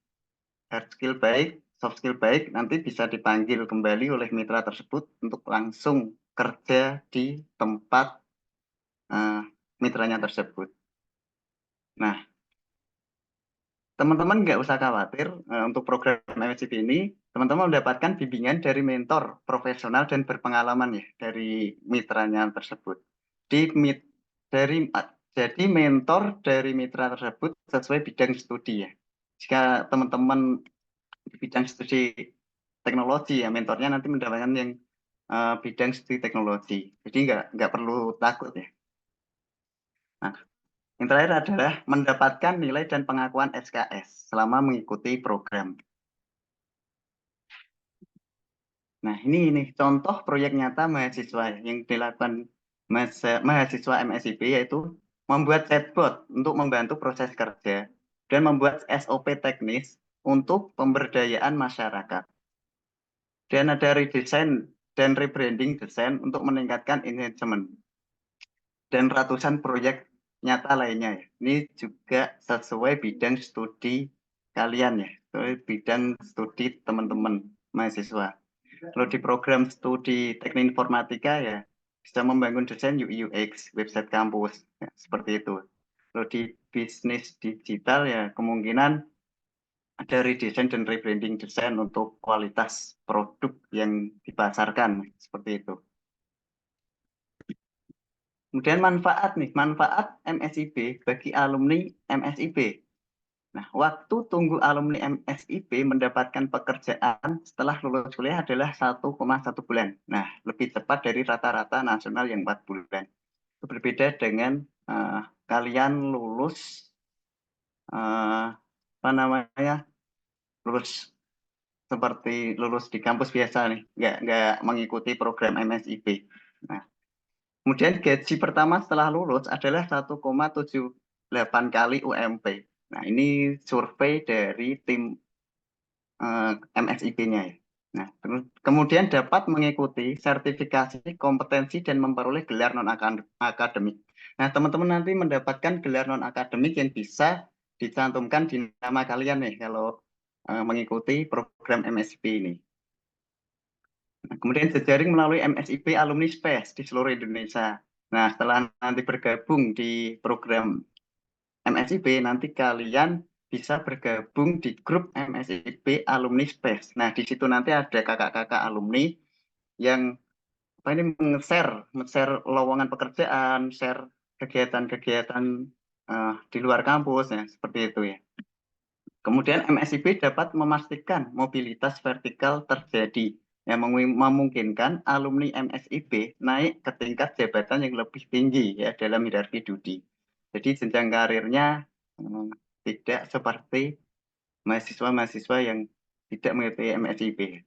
hard skill baik, soft skill baik, nanti bisa dipanggil kembali oleh mitra tersebut untuk langsung kerja di tempat mitranya tersebut. Nah, teman-teman nggak usah khawatir untuk program MSIB ini, teman-teman mendapatkan bimbingan dari mentor profesional dan berpengalaman ya dari mitranya tersebut. Jadi mentor dari mitra tersebut sesuai bidang studi ya. Jika teman-teman di bidang studi teknologi ya, mentornya nanti mendapatkan yang bidang studi teknologi. Jadi nggak perlu takut ya. Nah, yang terakhir adalah mendapatkan nilai dan pengakuan SKS selama mengikuti program. Nah, ini contoh proyek nyata mahasiswa yang dilakukan mahasiswa MSIB, yaitu membuat chatbot untuk membantu proses kerja dan membuat SOP teknis untuk pemberdayaan masyarakat. Dan ada redesign dan rebranding desain untuk meningkatkan engagement. Dan ratusan proyek nyata lainnya ya. Ini juga sesuai bidang studi kalian ya, sesuai bidang studi teman-teman mahasiswa. Kalau di program studi teknik informatika ya bisa membangun desain UI UX website kampus ya, seperti itu. Kalau di bisnis digital ya kemungkinan ada redesign dan rebranding desain untuk kualitas produk yang dipasarkan seperti itu. Kemudian manfaat MSIB bagi alumni MSIB. Nah, waktu tunggu alumni MSIB mendapatkan pekerjaan setelah lulus kuliah adalah 1,1 bulan. Nah, lebih cepat dari rata-rata nasional yang 4 bulan. Itu berbeda dengan kalian lulus lulus seperti lulus di kampus biasa nih, nggak mengikuti program MSIB. Nah, kemudian gaji pertama setelah lulus adalah 1,78 kali UMP. Nah, ini survei dari tim MSIB-nya ya. Nah, kemudian dapat mengikuti sertifikasi kompetensi dan memperoleh gelar non-akademik. Nah, teman-teman nanti mendapatkan gelar non-akademik yang bisa dicantumkan di nama kalian nih kalau mengikuti program MSIB ini. Nah, kemudian jejaring melalui MSIB Alumni Space di seluruh Indonesia. Nah, setelah nanti bergabung di program MSIB, nanti kalian bisa bergabung di grup MSIB Alumni Space. Nah, di situ nanti ada kakak-kakak alumni yang ini share lowongan pekerjaan, share kegiatan-kegiatan di luar kampus, ya, seperti itu ya. Kemudian MSIB dapat memastikan mobilitas vertikal terjadi yang memungkinkan alumni MSIB naik ke tingkat jabatan yang lebih tinggi ya dalam hierarki studi. Jadi jenjang karirnya tidak seperti mahasiswa-mahasiswa yang tidak mengikuti MSIB.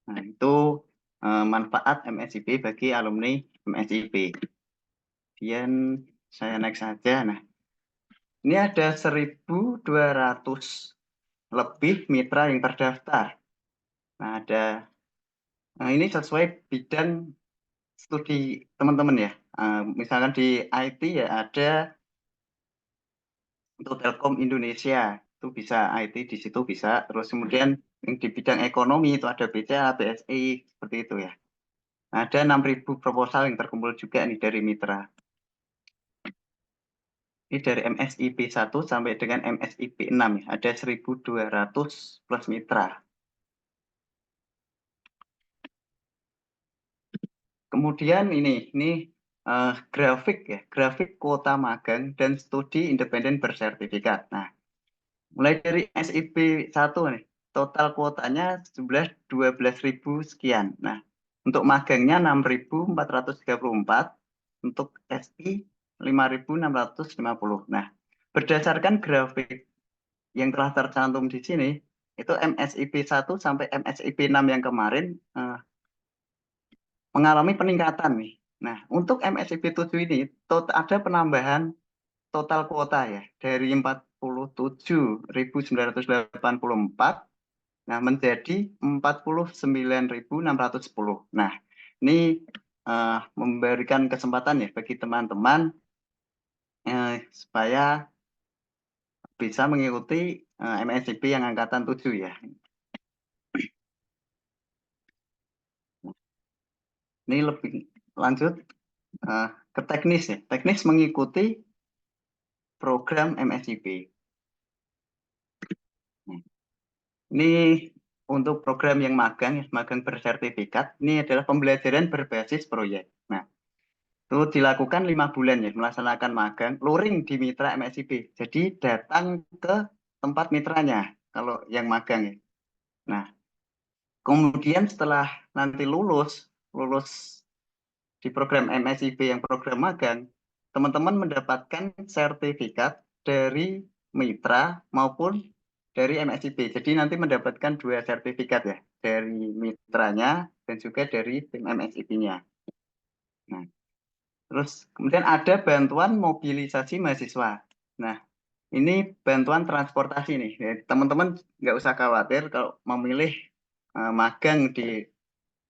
Nah, itu manfaat MSIB bagi alumni MSIB. Kemudian saya naik saja. Nah, ini ada 1.200 lebih mitra yang terdaftar. Nah, ini sesuai bidang studi teman-teman ya. Misalkan di IT ya ada untuk Telkom Indonesia, itu bisa IT di situ bisa. Terus kemudian yang di bidang ekonomi itu ada BCA, BSI, seperti itu ya. Ada 6.000 proposal yang terkumpul juga nih dari mitra. Ini dari MSIB 1 sampai dengan MSIB 6 ya. Ada 1.200 plus mitra. Kemudian ini grafik ya, grafik kuota magang dan studi independen bersertifikat. Nah, mulai dari SIB 1 nih, total kuotanya jumlah 12.000 sekian. Nah, untuk magangnya 6.434, untuk SI 5.650. Nah, berdasarkan grafik yang telah tercantum di sini, itu MSIB 1 sampai MSIB 6 yang kemarin mengalami peningkatan nih. Nah, untuk MSIB 7 ini ada penambahan total kuota ya dari 47.984 nah menjadi 49.610. Nah, ini memberikan kesempatan ya bagi teman-teman supaya bisa mengikuti MSIB yang angkatan 7 ya. Ini lebih lanjut ke teknis ya. Teknis mengikuti program MSIB. Ini untuk program yang magang, ya, magang bersertifikat, ini adalah pembelajaran berbasis proyek. Nah, itu dilakukan 5 bulan ya, melaksanakan magang, luring di mitra MSIB. Jadi datang ke tempat mitranya, kalau yang magang ya. Nah, kemudian setelah nanti lulus di program MSIB yang program magang, teman-teman mendapatkan sertifikat dari mitra maupun dari MSIB. Jadi nanti mendapatkan 2 sertifikat ya, dari mitranya dan juga dari tim MSIB-nya. Nah, terus kemudian ada bantuan mobilisasi mahasiswa. Nah, ini bantuan transportasi nih. Teman-teman nggak usah khawatir kalau memilih magang di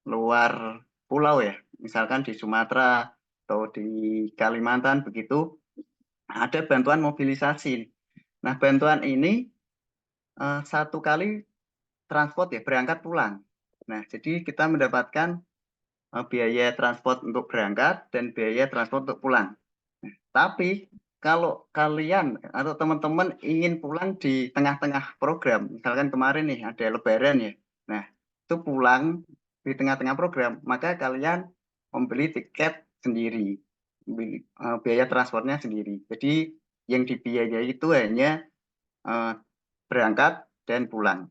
luar pulau ya, misalkan di Sumatera atau di Kalimantan begitu, ada bantuan mobilisasi. Nah, bantuan ini 1 kali transport ya, berangkat pulang. Nah, jadi kita mendapatkan biaya transport untuk berangkat dan biaya transport untuk pulang. Nah, tapi kalau kalian atau teman-teman ingin pulang di tengah-tengah program, misalkan kemarin nih ada Lebaran ya, nah itu pulang di tengah-tengah program, maka kalian membeli tiket sendiri, biaya transportnya sendiri. Jadi yang dibiayai itu hanya berangkat dan pulang.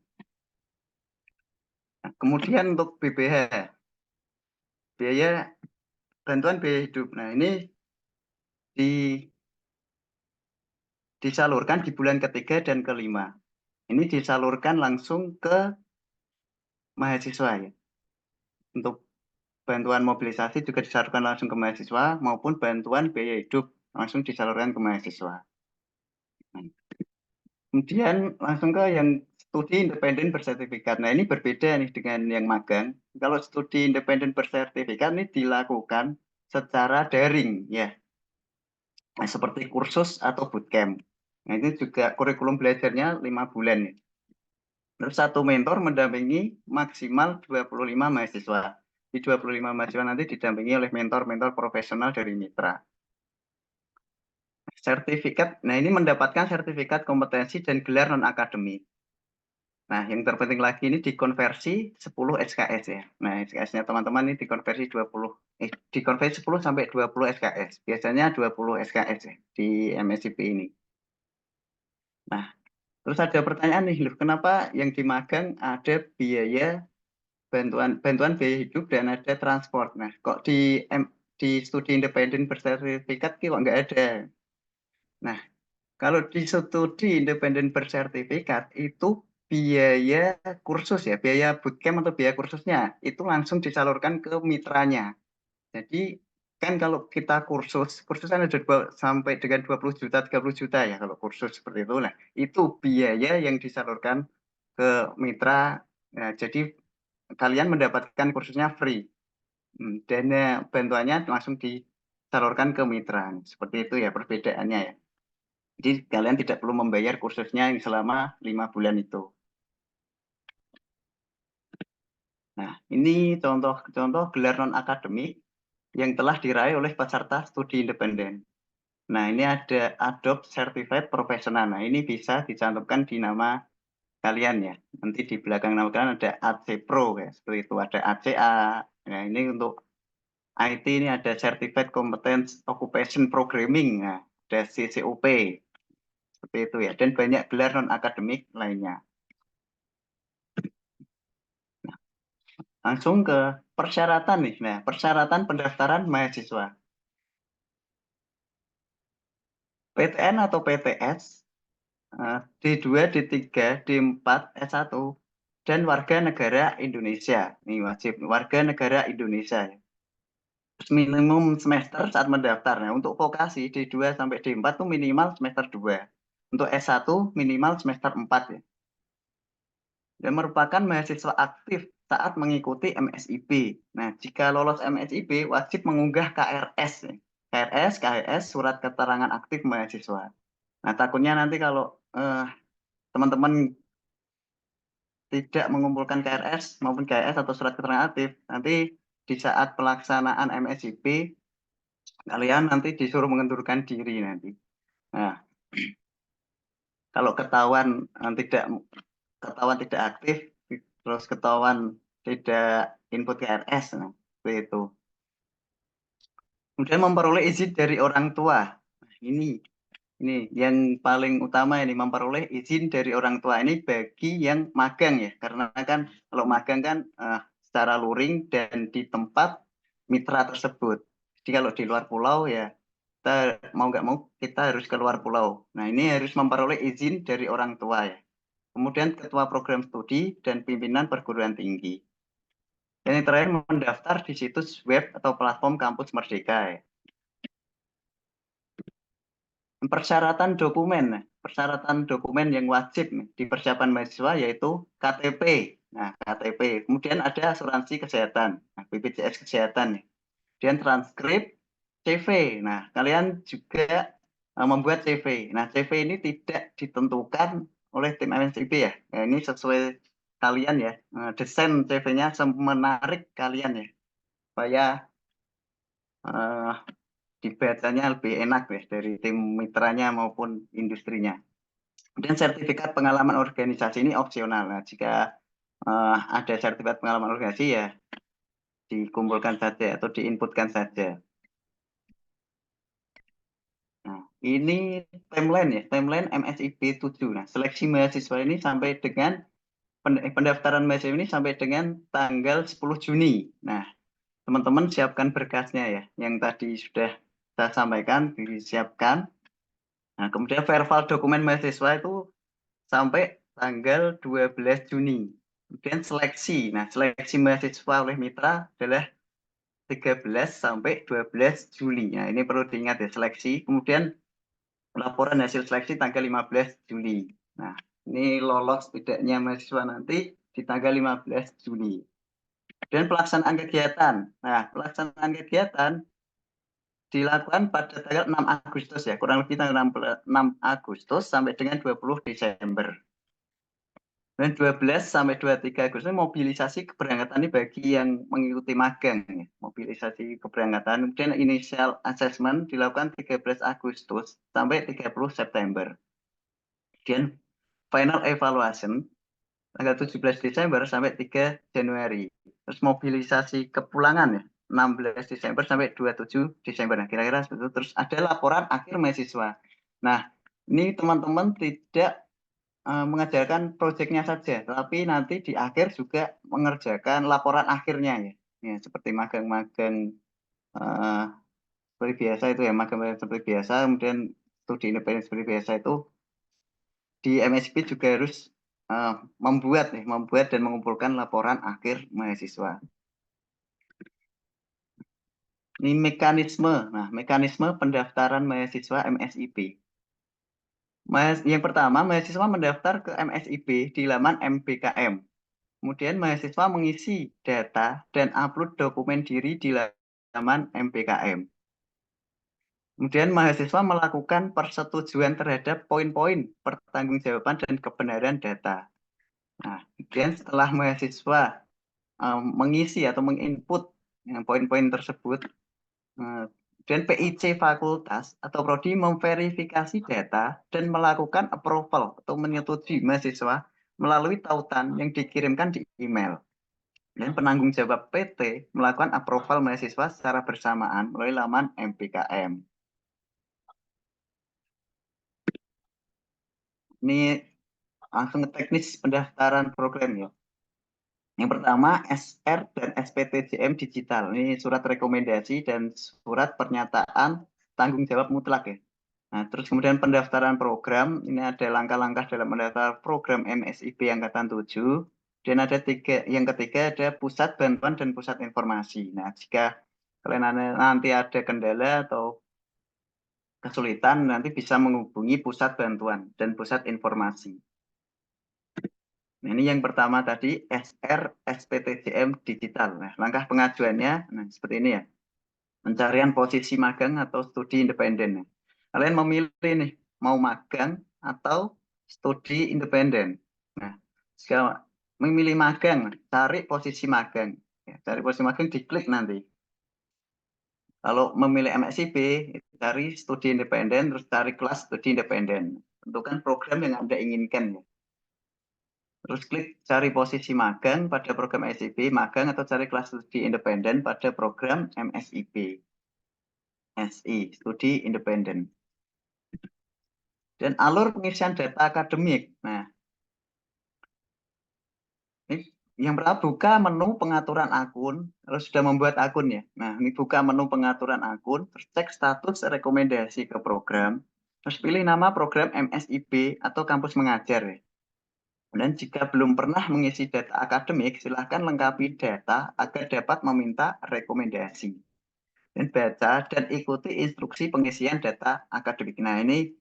Nah, kemudian untuk BBH, biaya bantuan biaya hidup. Nah, ini disalurkan di bulan ketiga dan kelima. Ini disalurkan langsung ke mahasiswa ya. Untuk bantuan mobilisasi juga disalurkan langsung ke mahasiswa maupun bantuan biaya hidup langsung disalurkan ke mahasiswa. Kemudian langsung ke yang studi independen bersertifikat. Nah, ini berbeda nih dengan yang magang. Kalau studi independen bersertifikat ini dilakukan secara daring ya. Nah, seperti kursus atau bootcamp. Nah, ini juga kurikulum belajarnya 5 bulan ya. Terus 1 mentor mendampingi maksimal 25 mahasiswa. Di 25 mahasiswa nanti didampingi oleh mentor-mentor profesional dari mitra. Sertifikat, nah ini mendapatkan sertifikat kompetensi dan gelar non-akademik. Nah, yang terpenting lagi ini dikonversi 10 SKS ya. Nah, SKS-nya teman-teman ini dikonversi 10 sampai 20 SKS. Biasanya 20 SKS ya di MSIP ini. Nah, terus ada pertanyaan nih, loh, kenapa yang di magang ada biaya bantuan biaya hidup dan ada transport. Nah, kok di studi independen bersertifikat kok nggak ada. Nah, kalau di studi independen bersertifikat itu biaya kursus ya, biaya bootcamp atau biaya kursusnya itu langsung disalurkan ke mitranya. Jadi kan kalau kita kursus kan ada sampai dengan 20 juta, 30 juta ya kalau kursus seperti itu. Nah, itu biaya yang disalurkan ke mitra. Nah, jadi kalian mendapatkan kursusnya free. Dana bantuannya langsung disalurkan ke mitra. Seperti itu ya perbedaannya ya. Jadi kalian tidak perlu membayar kursusnya yang selama 5 bulan itu. Nah, ini contoh gelar non-akademik yang telah diraih oleh peserta studi independen. Nah, ini ada Adobe Certified Professional. Nah, ini bisa dicantumkan di nama kalian ya. Nanti di belakang nama kalian ada AC Pro ya, seperti itu. Ada ACA. Nah, ini untuk IT ini ada Certified Competence Occupation Programming. Nah, ada CCOP. Seperti itu ya. Dan banyak gelar non-akademik lainnya. Langsung ke persyaratan nih. Nah, persyaratan pendaftaran mahasiswa. PTN atau PTS, D2, D3, D4, S1, dan warga negara Indonesia. Ini wajib, warga negara Indonesia. Terus minimum semester saat mendaftar. Nah, untuk vokasi D2 sampai D4 itu minimal semester 2. Untuk S1 minimal semester 4 ya. Dan merupakan mahasiswa aktif saat mengikuti MSIP. Nah, jika lolos MSIP, wajib mengunggah KRS. KRS, KHS, Surat Keterangan Aktif Mahasiswa. Nah, takutnya nanti kalau teman-teman tidak mengumpulkan KRS maupun KHS atau Surat Keterangan Aktif, nanti di saat pelaksanaan MSIP, kalian nanti disuruh mengundurkan diri nanti. Nah, kalau ketahuan tidak aktif, terus ketahuan tidak input KRS, nah, seperti itu. Kemudian memperoleh izin dari orang tua. Nah, ini yang paling utama ini, memperoleh izin dari orang tua ini bagi yang magang ya, karena kan kalau magang kan secara luring dan di tempat mitra tersebut. Jadi kalau di luar pulau ya kita mau nggak mau kita harus keluar pulau. Nah, ini harus memperoleh izin dari orang tua ya. Kemudian ketua program studi dan pimpinan perguruan tinggi. Dan yang terakhir mendaftar di situs web atau platform kampus Merdeka ya. Persyaratan dokumen yang wajib di persiapan mahasiswa yaitu KTP. Nah, KTP. Kemudian ada asuransi kesehatan, nah, BPJS kesehatan. Kemudian transkrip, CV. Nah, kalian juga membuat CV. Nah, CV ini tidak ditentukan oleh tim MSIP ya. Nah, ini sesuai kalian ya. Desain CV-nya semenarik kalian ya. Supaya dibacanya lebih enak ya dari tim mitranya maupun industrinya. Kemudian sertifikat pengalaman organisasi ini opsional. Nah, jika ada sertifikat pengalaman organisasi ya dikumpulkan saja atau diinputkan saja. Nah, ini timeline MSIP 7. Nah, seleksi mahasiswa ini sampai dengan pendaftaran mahasiswa ini sampai dengan tanggal 10 Juni. Nah, teman-teman siapkan berkasnya ya, yang tadi sudah saya sampaikan, disiapkan. Nah, kemudian verbal dokumen mahasiswa itu sampai tanggal 12 Juni. Kemudian seleksi. Nah, seleksi mahasiswa oleh mitra adalah 13 sampai 12 Juli. Nah, ini perlu diingat ya, seleksi. Kemudian laporan hasil seleksi tanggal 15 Juli. Nah, ini lolos tidaknya mahasiswa nanti di tanggal 15 Juli. Dan pelaksanaan kegiatan. Nah, pelaksanaan kegiatan dilakukan pada tanggal 6 Agustus ya, kurang lebih tanggal 6 Agustus sampai dengan 20 Desember. Dan 12 sampai 23 Agustus mobilisasi keberangkatan ini bagi yang mengikuti magang. Ya. Mobilisasi keberangkatan. Kemudian initial assessment dilakukan 13 Agustus sampai 30 September. Kemudian final evaluation tanggal 17 Desember sampai 3 Januari. Terus mobilisasi kepulangan ya 16 Desember sampai 27 Desember. Nah, kira-kira seperti itu. Terus ada laporan akhir mahasiswa. Nah, ini teman-teman tidak mengerjakan proyeknya saja, tapi nanti di akhir juga mengerjakan laporan akhirnya ya. Ya seperti magang-magang seperti biasa itu ya, magang-magang seperti biasa, kemudian studi independen seperti biasa itu di MSIP juga harus membuat dan mengumpulkan laporan akhir mahasiswa. Ini mekanisme. Nah, mekanisme pendaftaran mahasiswa MSIP. Yang pertama, mahasiswa mendaftar ke MSIP di laman MBKM. Kemudian mahasiswa mengisi data dan upload dokumen diri di laman MBKM. Kemudian mahasiswa melakukan persetujuan terhadap poin-poin pertanggungjawaban dan kebenaran data. Nah, kemudian setelah mahasiswa mengisi atau menginput poin-poin tersebut, dan PIC fakultas atau prodi memverifikasi data dan melakukan approval atau menyetujui mahasiswa melalui tautan yang dikirimkan di email. Dan penanggung jawab PT melakukan approval mahasiswa secara bersamaan melalui laman MBKM. Ini langsung teknis pendaftaran program ya. Yang pertama SR dan SPTJM digital. Ini surat rekomendasi dan surat pernyataan tanggung jawab mutlak ya. Nah, terus kemudian pendaftaran program, ini ada langkah-langkah dalam mendaftar program MSIP Angkatan 7. Dan ada yang ketiga ada pusat bantuan dan pusat informasi. Nah, jika kalian nanti ada kendala atau kesulitan, nanti bisa menghubungi pusat bantuan dan pusat informasi. Nah, ini yang pertama tadi SR SPTJM digital. Nah, langkah pengajuannya seperti ini ya. Pencarian posisi magang atau studi independen. Kalian memilih nih mau magang atau studi independen. Nah, jika memilih magang, cari posisi magang. Ya, cari posisi magang diklik nanti. Kalau memilih MSIP, cari studi independen, terus cari kelas studi independen. Tentukan program yang Anda inginkan ya. Terus klik cari posisi magang pada program MSIP, magang atau cari kelas studi independen pada program MSIP. SI, studi independen. Dan alur pengisian data akademik. Nah, ini yang pertama buka menu pengaturan akun, terus sudah membuat akun ya. Nah, ini buka menu pengaturan akun, terus cek status rekomendasi ke program, terus pilih nama program MSIP atau kampus mengajar ya. Dan jika belum pernah mengisi data akademik, silahkan lengkapi data agar dapat meminta rekomendasi. Dan baca dan ikuti instruksi pengisian data akademik. Nah, ini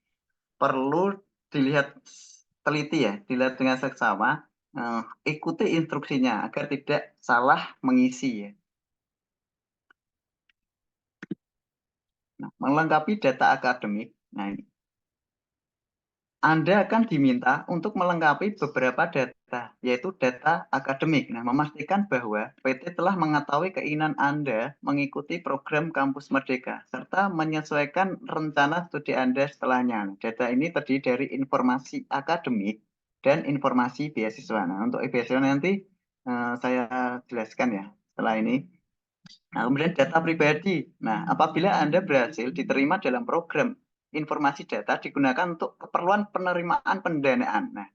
perlu dilihat teliti ya, dilihat dengan seksama, ikuti instruksinya agar tidak salah mengisi ya. Nah, melengkapi data akademik. Nah, ini Anda akan diminta untuk melengkapi beberapa data, yaitu data akademik. Nah, memastikan bahwa PT telah mengetahui keinginan Anda mengikuti program Kampus Merdeka, serta menyesuaikan rencana studi Anda setelahnya. Data ini terdiri dari informasi akademik dan informasi beasiswa. Nah, untuk beasiswa nanti saya jelaskan ya setelah ini. Nah, kemudian data pribadi. Nah, apabila Anda berhasil diterima dalam program informasi data digunakan untuk keperluan penerimaan pendanaan. Nah,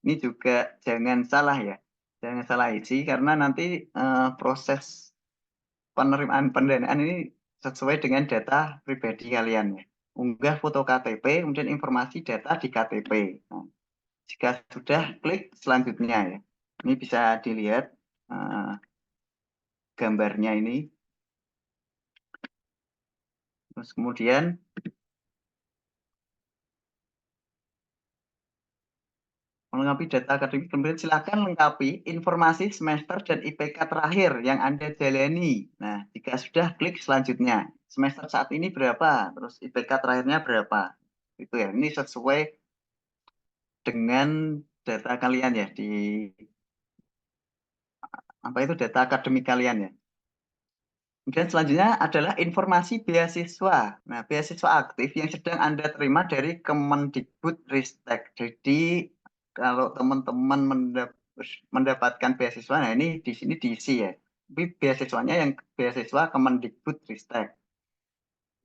ini juga jangan salah ya. Jangan salah isi karena nanti proses penerimaan pendanaan ini sesuai dengan data pribadi kalian ya. Unggah foto KTP, kemudian informasi data di KTP. Nah, jika sudah klik selanjutnya ya. Ini bisa dilihat gambarnya ini. Terus kemudian melengkapi data akademik, kemudian silakan lengkapi informasi semester dan IPK terakhir yang Anda jalani. Nah, jika sudah klik selanjutnya. Semester saat ini berapa? Terus IPK terakhirnya berapa? Itu ya, ini sesuai dengan data kalian ya di apa itu data akademik kalian ya. Kemudian selanjutnya adalah informasi beasiswa. Nah, beasiswa aktif yang sedang Anda terima dari Kemendikbudristek. Jadi kalau teman-teman mendapatkan beasiswa, nah ini di sini diisi ya. Tapi beasiswanya yang beasiswa Kemendikbudristek.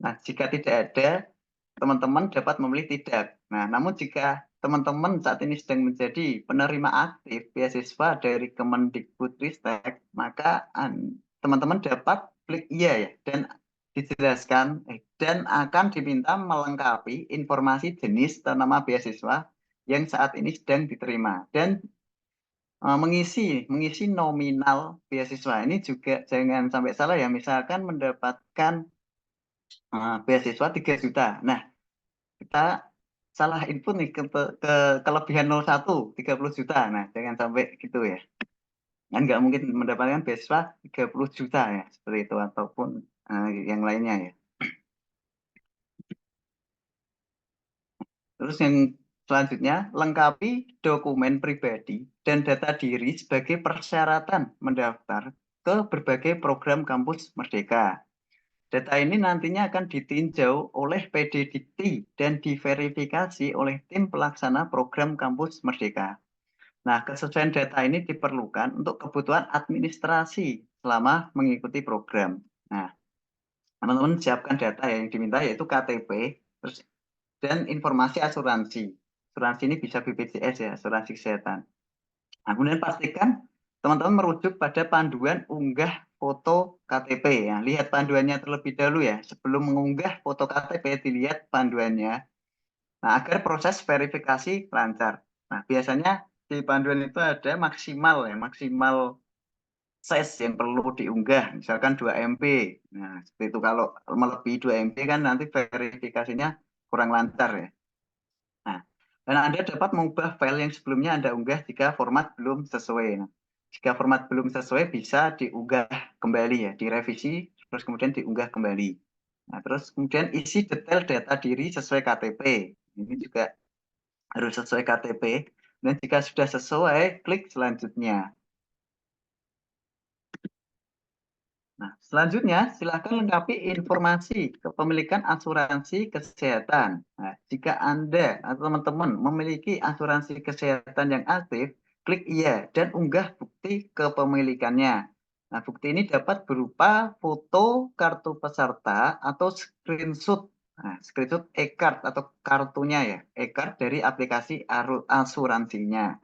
Nah, jika tidak ada, teman-teman dapat memilih tidak. Nah, namun jika teman-teman saat ini sedang menjadi penerima aktif beasiswa dari Kemendikbudristek, maka teman-teman dapat klik iya ya dan dijelaskan dan akan diminta melengkapi informasi jenis ternama beasiswa yang saat ini sedang diterima dan mengisi nominal beasiswa ini juga jangan sampai salah ya, misalkan mendapatkan beasiswa 3 juta. Nah, kita salah input nih ke kelebihan 01 30 juta. Nah, jangan sampai gitu ya. Kan nggak mungkin mendapatkan beasiswa 30 juta ya, seperti itu ataupun yang lainnya ya. Terus yang selanjutnya, lengkapi dokumen pribadi dan data diri sebagai persyaratan mendaftar ke berbagai program kampus Merdeka. Data ini nantinya akan ditinjau oleh PD Dikti dan diverifikasi oleh tim pelaksana program kampus Merdeka. Nah, kesesuaian data ini diperlukan untuk kebutuhan administrasi selama mengikuti program. Nah, teman-teman siapkan data yang diminta yaitu KTP, terus dan informasi asuransi. Asuransi ini bisa BPJS ya, asuransi kesehatan. Nah, kemudian pastikan teman-teman merujuk pada panduan unggah foto KTP ya. Lihat panduannya terlebih dahulu ya. Sebelum mengunggah foto KTP, dilihat panduannya. Nah, agar proses verifikasi lancar. Nah, biasanya di panduan itu ada maksimal ya, maksimal size yang perlu diunggah, misalkan 2 MB. Nah, seperti itu kalau melebihi 2 MB kan nanti verifikasinya kurang lancar ya. Nah, dan Anda dapat mengubah file yang sebelumnya Anda unggah jika format belum sesuai. Nah, jika format belum sesuai bisa diunggah kembali ya, direvisi, terus kemudian diunggah kembali. Nah, terus kemudian isi detail data diri sesuai KTP. Ini juga harus sesuai KTP. Dan jika sudah sesuai, klik selanjutnya. Nah, selanjutnya silakan lengkapi informasi kepemilikan asuransi kesehatan. Nah, jika Anda atau teman-teman memiliki asuransi kesehatan yang aktif, klik iya dan unggah bukti kepemilikannya. Nah, bukti ini dapat berupa foto kartu peserta atau screenshot. Nah, screenshot e-card atau kartunya ya, e-card dari aplikasi asuransinya.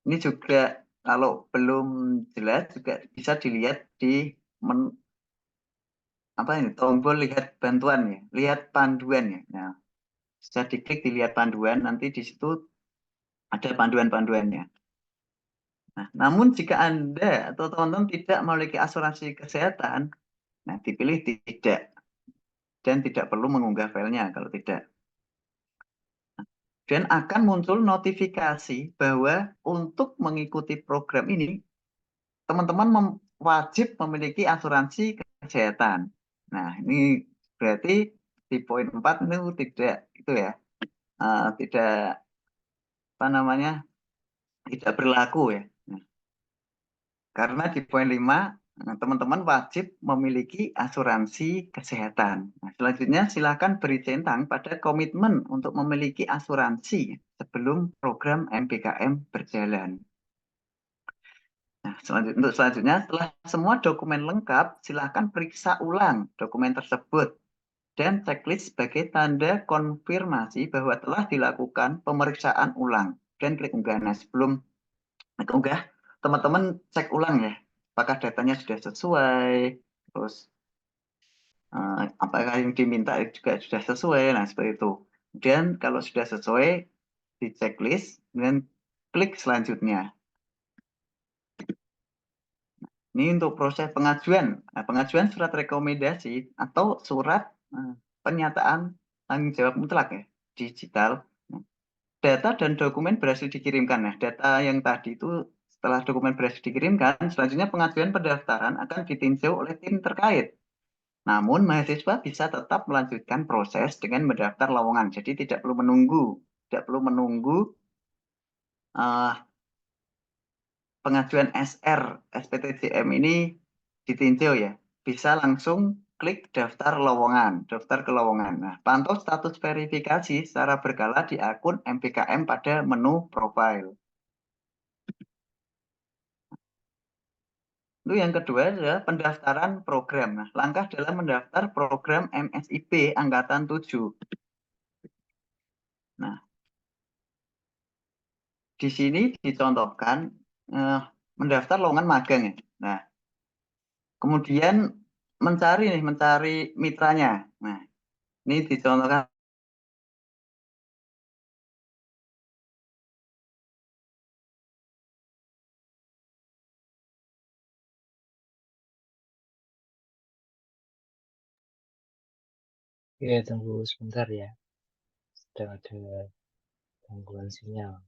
Ini juga kalau belum jelas juga bisa dilihat di tombol lihat bantuan ya, lihat panduan ya. Nah, bisa diklik dilihat panduan, nanti di situ ada panduan-panduannya. Nah, namun jika Anda atau teman-teman tidak memiliki asuransi kesehatan, nah dipilih tidak dan tidak perlu mengunggah filenya kalau tidak. Dan akan muncul notifikasi bahwa untuk mengikuti program ini teman-teman wajib memiliki asuransi kesehatan. Nah, ini berarti di poin 4 itu tidak itu ya, tidak apa namanya, tidak berlaku ya. Nah, karena di poin 5 teman-teman wajib memiliki asuransi kesehatan. Nah, selanjutnya silakan beri centang pada komitmen untuk memiliki asuransi sebelum program MBKM berjalan. Nah, selanjutnya, setelah semua dokumen lengkap, silakan periksa ulang dokumen tersebut dan checklist sebagai tanda konfirmasi bahwa telah dilakukan pemeriksaan ulang dan klik unggah. Nah, sebelum unggah, teman-teman cek ulang ya, apakah datanya sudah sesuai, terus apakah yang diminta juga sudah sesuai. Nah, seperti itu. Kemudian kalau sudah sesuai, di checklist dan klik selanjutnya. Ini untuk proses pengajuan. Nah, pengajuan surat rekomendasi atau surat pernyataan tanggung jawab mutlak ya, digital. Data dan dokumen berhasil dikirimkan. Nah, data yang tadi itu setelah dokumen berhasil dikirimkan, selanjutnya pengajuan pendaftaran akan ditinjau oleh tim terkait. Namun, mahasiswa bisa tetap melanjutkan proses dengan mendaftar lowongan. Jadi tidak perlu menunggu pengajuan SR SPTJM ini ditinjau ya, bisa langsung klik daftar lowongan, daftar ke lowongan. Nah, pantau status verifikasi secara berkala di akun MBKM pada menu profile. Lalu yang kedua adalah pendaftaran program. Nah, langkah dalam mendaftar program MSIP Angkatan 7. Nah, di sini dicontohkan mendaftar lowongan magang ya. Nah, kemudian mencari mitranya. Nah, ini dicontohkan. Oke, tunggu sebentar ya. Sedang ada gangguan sinyal.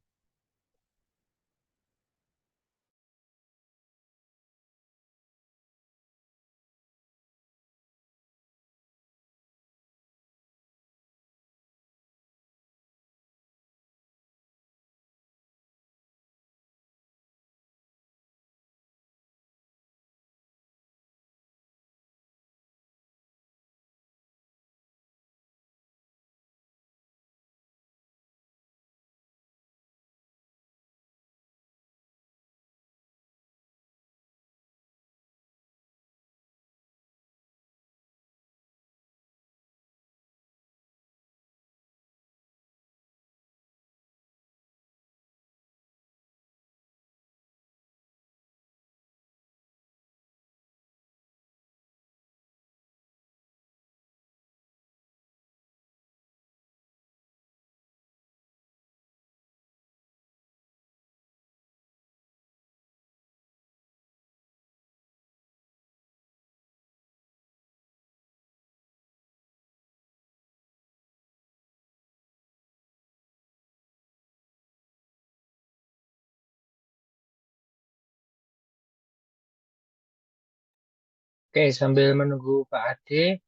Oke, sambil menunggu Pak Ade,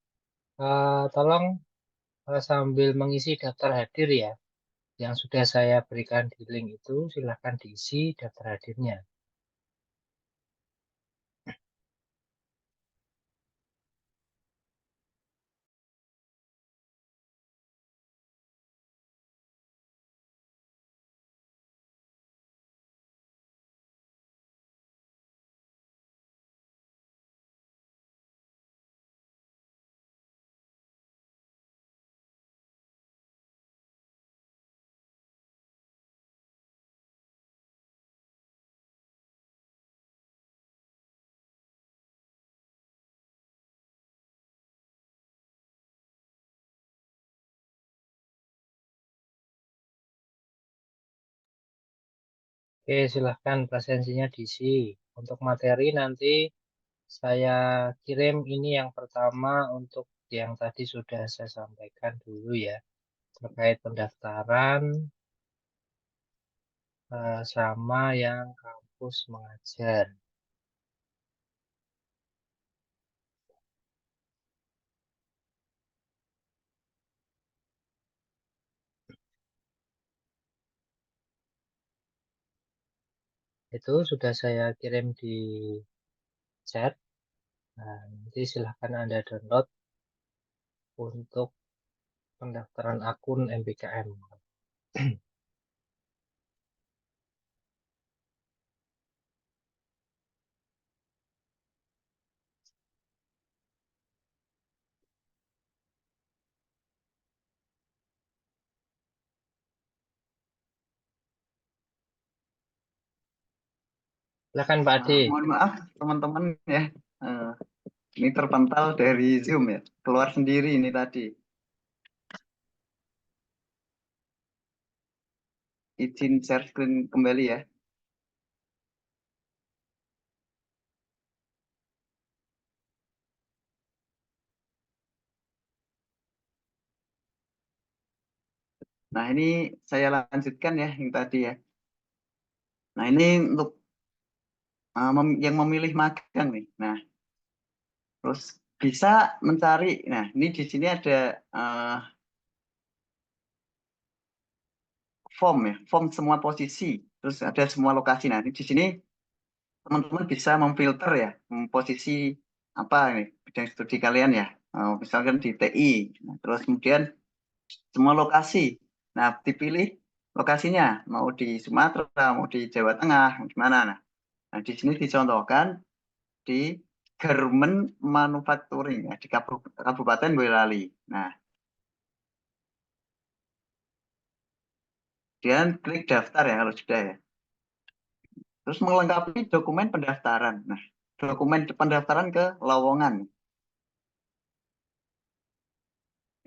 tolong sambil mengisi daftar hadir ya. Yang sudah saya berikan di link itu, silahkan diisi daftar hadirnya. Oke, silahkan presensinya diisi. Untuk materi nanti saya kirim ini yang pertama untuk yang tadi sudah saya sampaikan dulu ya. Terkait pendaftaran sama yang kampus mengajar. Itu sudah saya kirim di chat. Nah, nanti silahkan Anda download untuk pendaftaran akun MBKM. Silakan Pak Ade. Mohon maaf teman-teman ya, ini terpental dari Zoom ya, keluar sendiri ini tadi. Izin share screen kembali ya. Nah, ini saya lanjutkan ya yang tadi ya. Nah, ini untuk yang memilih magang nih. Nah, terus bisa mencari. Nah, ini di sini ada form ya, form semua posisi. terus ada semua lokasi. Nah, di sini teman-teman bisa memfilter ya, posisi apa ini bidang studi kalian ya. Misalkan di TI, nah, terus kemudian semua lokasi. Nah, dipilih lokasinya, mau di Sumatera, mau di Jawa Tengah, gimana. Nah, di sini dicontohkan di Garmen Manufacturing ya, di Kabupaten Boyolali. Nah, kemudian klik daftar ya kalau sudah ya. Terus melengkapi dokumen pendaftaran. Nah, dokumen pendaftaran ke lowongan.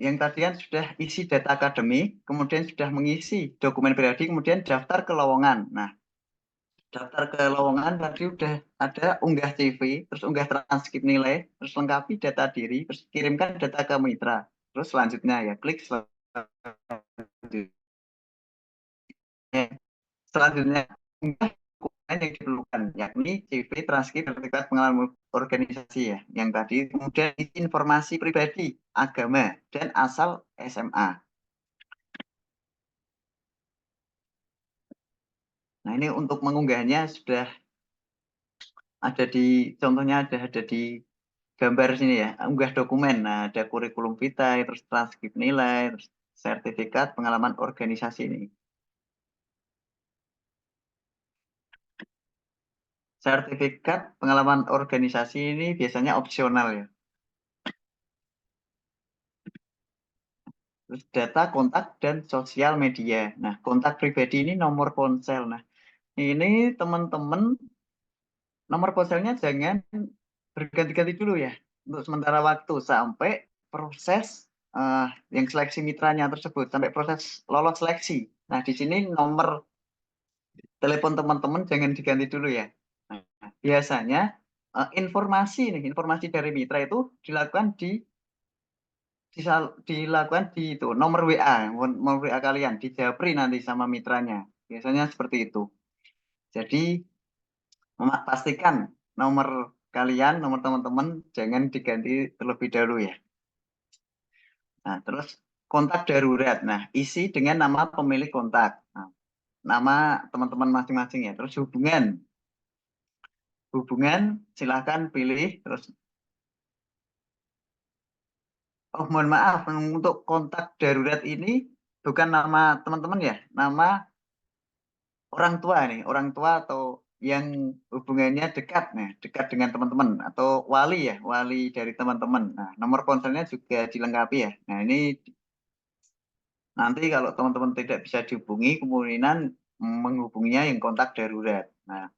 Yang tadi kan sudah isi data akademik, kemudian sudah mengisi dokumen pribadi, kemudian daftar ke lowongan. Nah, daftar ke lowongan tadi udah ada unggah CV, terus unggah transkrip nilai, terus lengkapi data diri, terus kirimkan data ke mitra. Terus selanjutnya ya klik selanjutnya. Selanjutnya unggah dokumen yang diperlukan, yakni CV, transkrip, sertifikat pengalaman organisasi ya. Yang tadi kemudian informasi pribadi, agama, dan asal SMA. Nah, ini untuk mengunggahnya sudah ada di contohnya ada di gambar sini ya, unggah dokumen. Nah, ada kurikulum vitae, terus transkrip nilai, terus sertifikat pengalaman organisasi ini. Sertifikat pengalaman organisasi ini biasanya opsional ya. Terus data kontak dan sosial media. Nah, kontak pribadi ini nomor ponsel. Nah, ini teman-teman nomor ponselnya jangan berganti-ganti dulu ya untuk sementara waktu sampai proses yang seleksi mitranya tersebut, sampai proses lolos seleksi. Nah, di sini nomor telepon teman-teman jangan diganti dulu ya. Nah, biasanya informasi dari mitra itu dilakukan di itu nomor WA kalian, dijapri nanti sama mitranya. Biasanya seperti itu. Jadi pastikan nomor kalian, nomor teman-teman jangan diganti terlebih dahulu ya. Nah, terus kontak darurat. Nah, isi dengan nama pemilik kontak. Nah, nama teman-teman masing-masing ya. Terus hubungan silakan pilih. Terus mohon maaf untuk kontak darurat ini bukan nama teman-teman ya, nama orang tua nih, orang tua atau yang hubungannya dekat nih, dekat dengan teman-teman atau wali ya, wali dari teman-teman. Nah, nomor ponselnya juga dilengkapi ya. Nah, ini nanti kalau teman-teman tidak bisa dihubungi, kemungkinan menghubunginya yang kontak darurat. Nah,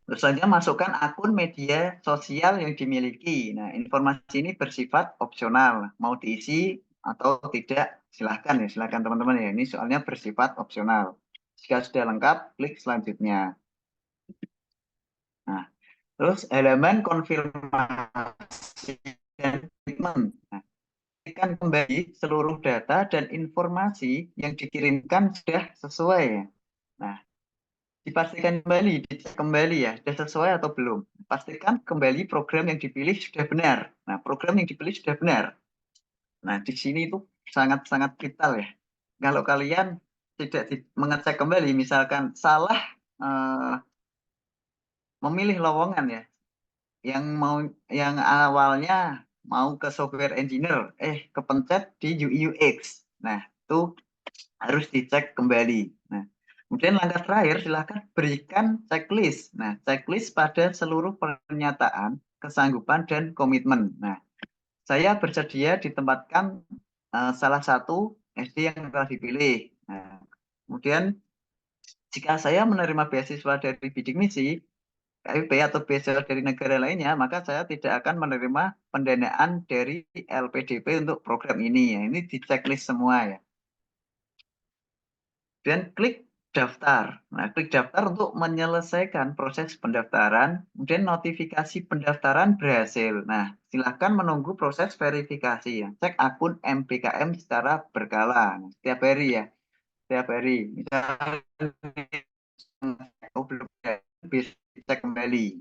terus saja masukkan akun media sosial yang dimiliki. Nah, informasi ini bersifat opsional. Mau diisi atau tidak, silahkan ya, silahkan teman-teman ya. Ini soalnya bersifat opsional. Jika sudah lengkap, klik selanjutnya. Nah, terus elemen konfirmasi dan komitmen. Nah, pastikan kembali seluruh data dan informasi yang dikirimkan sudah sesuai ya. Nah, dipastikan kembali, dicek kembali ya, sudah sesuai atau belum. Pastikan kembali program yang dipilih sudah benar. Nah, program yang dipilih sudah benar. Nah, di sini itu sangat-sangat vital ya. Kalau kalian tidak mengecek kembali, misalkan salah memilih lowongan ya, yang awalnya mau ke software engineer, kepencet di UI UX. Nah, itu harus dicek kembali. Nah, kemudian langkah terakhir silakan berikan checklist. Nah, checklist pada seluruh pernyataan, kesanggupan dan komitmen. Nah, saya bersedia ditempatkan salah satu SD yang telah dipilih. Nah, kemudian jika saya menerima beasiswa dari bidik misi, KIP atau beasiswa dari negara lainnya, maka saya tidak akan menerima pendanaan dari LPDP untuk program ini. Ya, ini di checklist semua ya. Dan klik daftar. Nah, klik daftar untuk menyelesaikan proses pendaftaran, kemudian notifikasi pendaftaran berhasil. Nah, silakan menunggu proses verifikasi ya. Cek akun MBKM secara berkala. Nah, setiap hari ya. Setiap hari. Misalnya, belum bisa dicek kembali.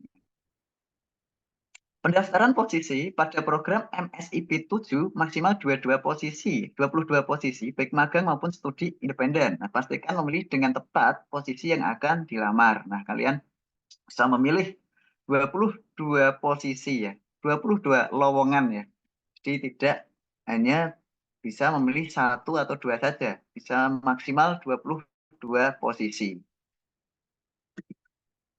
Pendaftaran posisi pada program MSIP 7 maksimal 22 posisi, baik magang maupun studi independen. Nah, pastikan memilih dengan tepat posisi yang akan dilamar. Nah, kalian bisa memilih 22 posisi ya, 22 lowongan ya. Jadi tidak hanya bisa memilih 1 atau 2 saja, bisa maksimal 22 posisi.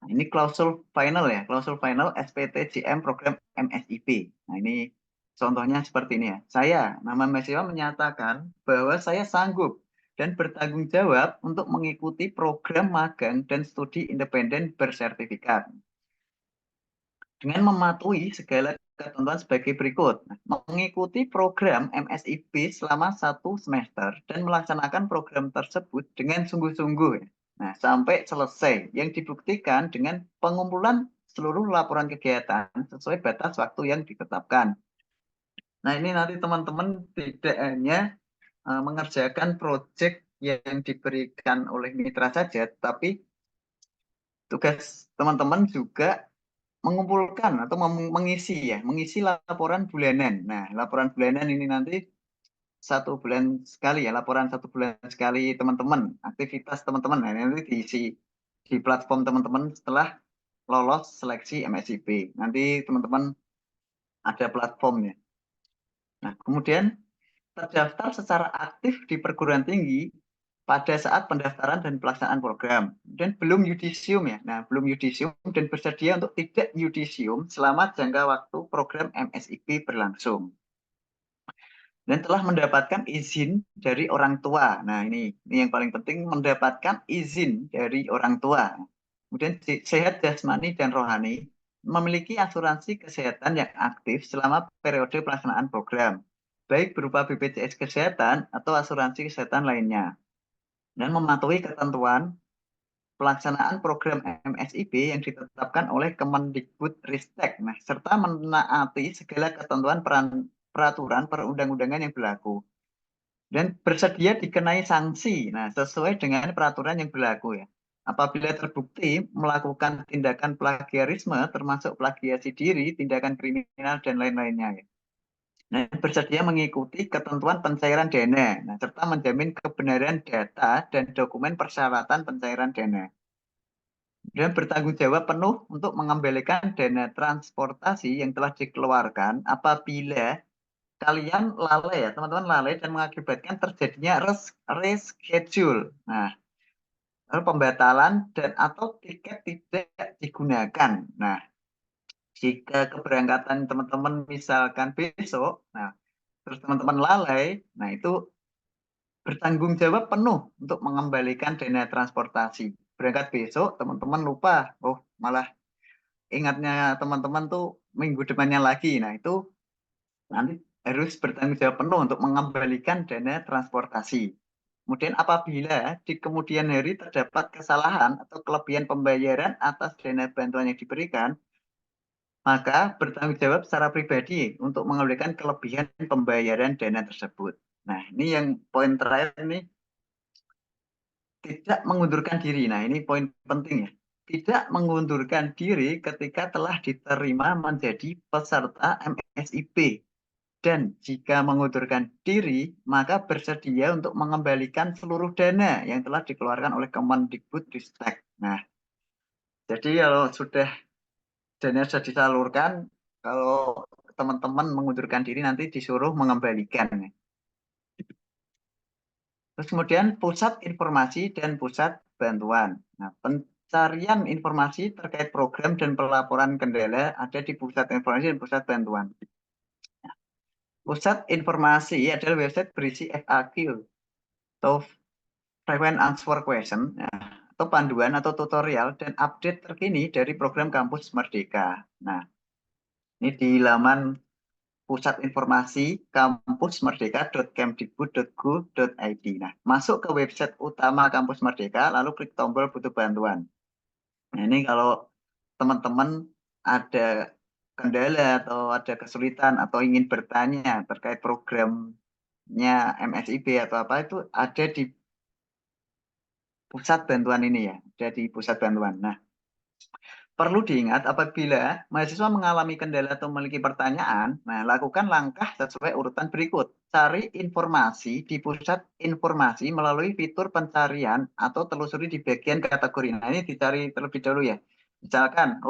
Nah, ini klausul final ya, klausul final SPTJM program MSIP. Nah, ini contohnya seperti ini ya. Saya, nama mahasiswa menyatakan bahwa saya sanggup dan bertanggung jawab untuk mengikuti program magang dan studi independen bersertifikat dengan mematuhi segala ketentuan sebagai berikut. Mengikuti program MSIP selama 1 semester dan melaksanakan program tersebut dengan sungguh-sungguh. Nah, sampai selesai, yang dibuktikan dengan pengumpulan seluruh laporan kegiatan sesuai batas waktu yang ditetapkan. Nah, ini nanti teman-teman tidak hanya mengerjakan proyek yang diberikan oleh mitra saja, tapi tugas teman-teman juga mengumpulkan atau mengisi laporan bulanan. Nah, laporan bulanan ini nanti 1 bulan sekali ya, laporan 1 bulan sekali teman-teman, aktivitas teman-teman. Nah, nanti diisi di platform teman-teman setelah lolos seleksi MSIP. Nanti teman-teman ada platformnya. Nah, kemudian terdaftar secara aktif di perguruan tinggi pada saat pendaftaran dan pelaksanaan program. Dan belum yudisium ya. Nah, belum yudisium dan bersedia untuk tidak yudisium selama jangka waktu program MSIP berlangsung. Dan telah mendapatkan izin dari orang tua. Nah, ini yang paling penting, mendapatkan izin dari orang tua. Kemudian sehat jasmani dan rohani, memiliki asuransi kesehatan yang aktif selama periode pelaksanaan program, baik berupa BPJS Kesehatan atau asuransi kesehatan lainnya, dan mematuhi ketentuan pelaksanaan program MSIP yang ditetapkan oleh Kemendikbudristek, nah, serta menaati segala ketentuan peraturan perundang-undangan yang berlaku, dan bersedia dikenai sanksi, nah, sesuai dengan peraturan yang berlaku ya. Apabila terbukti melakukan tindakan plagiarisme, termasuk plagiasi diri, tindakan kriminal, dan lain-lainnya ya. Nah, bersedia mengikuti ketentuan pencairan dana, nah, serta menjamin kebenaran data dan dokumen persyaratan pencairan dana. Dan bertanggung jawab penuh untuk mengembalikan dana transportasi yang telah dikeluarkan apabila kalian lalai ya, teman-teman lalai dan mengakibatkan terjadinya reschedule. Nah, lalu pembatalan dan atau tiket tidak digunakan. Nah, jika keberangkatan teman-teman misalkan besok, nah, terus teman-teman lalai, nah itu bertanggung jawab penuh untuk mengembalikan dana transportasi. Berangkat besok, teman-teman lupa, oh malah ingatnya teman-teman tuh minggu depannya lagi. Nah, itu nanti harus bertanggung jawab penuh untuk mengembalikan dana transportasi. Kemudian apabila di kemudian hari terdapat kesalahan atau kelebihan pembayaran atas dana bantuan yang diberikan, maka bertanggung jawab secara pribadi untuk mengembalikan kelebihan pembayaran dana tersebut. Nah, ini yang poin terakhir nih, tidak mengundurkan diri. Nah, ini poin penting ya. Tidak mengundurkan diri ketika telah diterima menjadi peserta MSIP. Dan jika mengundurkan diri, maka bersedia untuk mengembalikan seluruh dana yang telah dikeluarkan oleh Kemendikbudristek. Nah, jadi kalau sudah dana sudah disalurkan, kalau teman-teman mengundurkan diri nanti disuruh mengembalikan. Terus kemudian pusat informasi dan pusat bantuan. Nah, pencarian informasi terkait program dan pelaporan kendala ada di pusat informasi dan pusat bantuan. Pusat informasi adalah website berisi FAQ atau frequent answer question, atau panduan atau tutorial dan update terkini dari program Kampus Merdeka. Nah, ini di laman pusat informasi kampusmerdeka.kemdikbud.go.id. Nah, masuk ke website utama Kampus Merdeka, lalu klik tombol butuh bantuan. Nah, ini kalau teman-teman ada kendala atau ada kesulitan atau ingin bertanya terkait programnya MSIP atau apa, itu ada di pusat bantuan ini ya, ada di pusat bantuan. Nah, perlu diingat apabila mahasiswa mengalami kendala atau memiliki pertanyaan, nah lakukan langkah sesuai urutan berikut. Cari informasi di pusat informasi melalui fitur pencarian atau telusuri di bagian kategori. Nah ini dicari terlebih dahulu ya. Misalkan,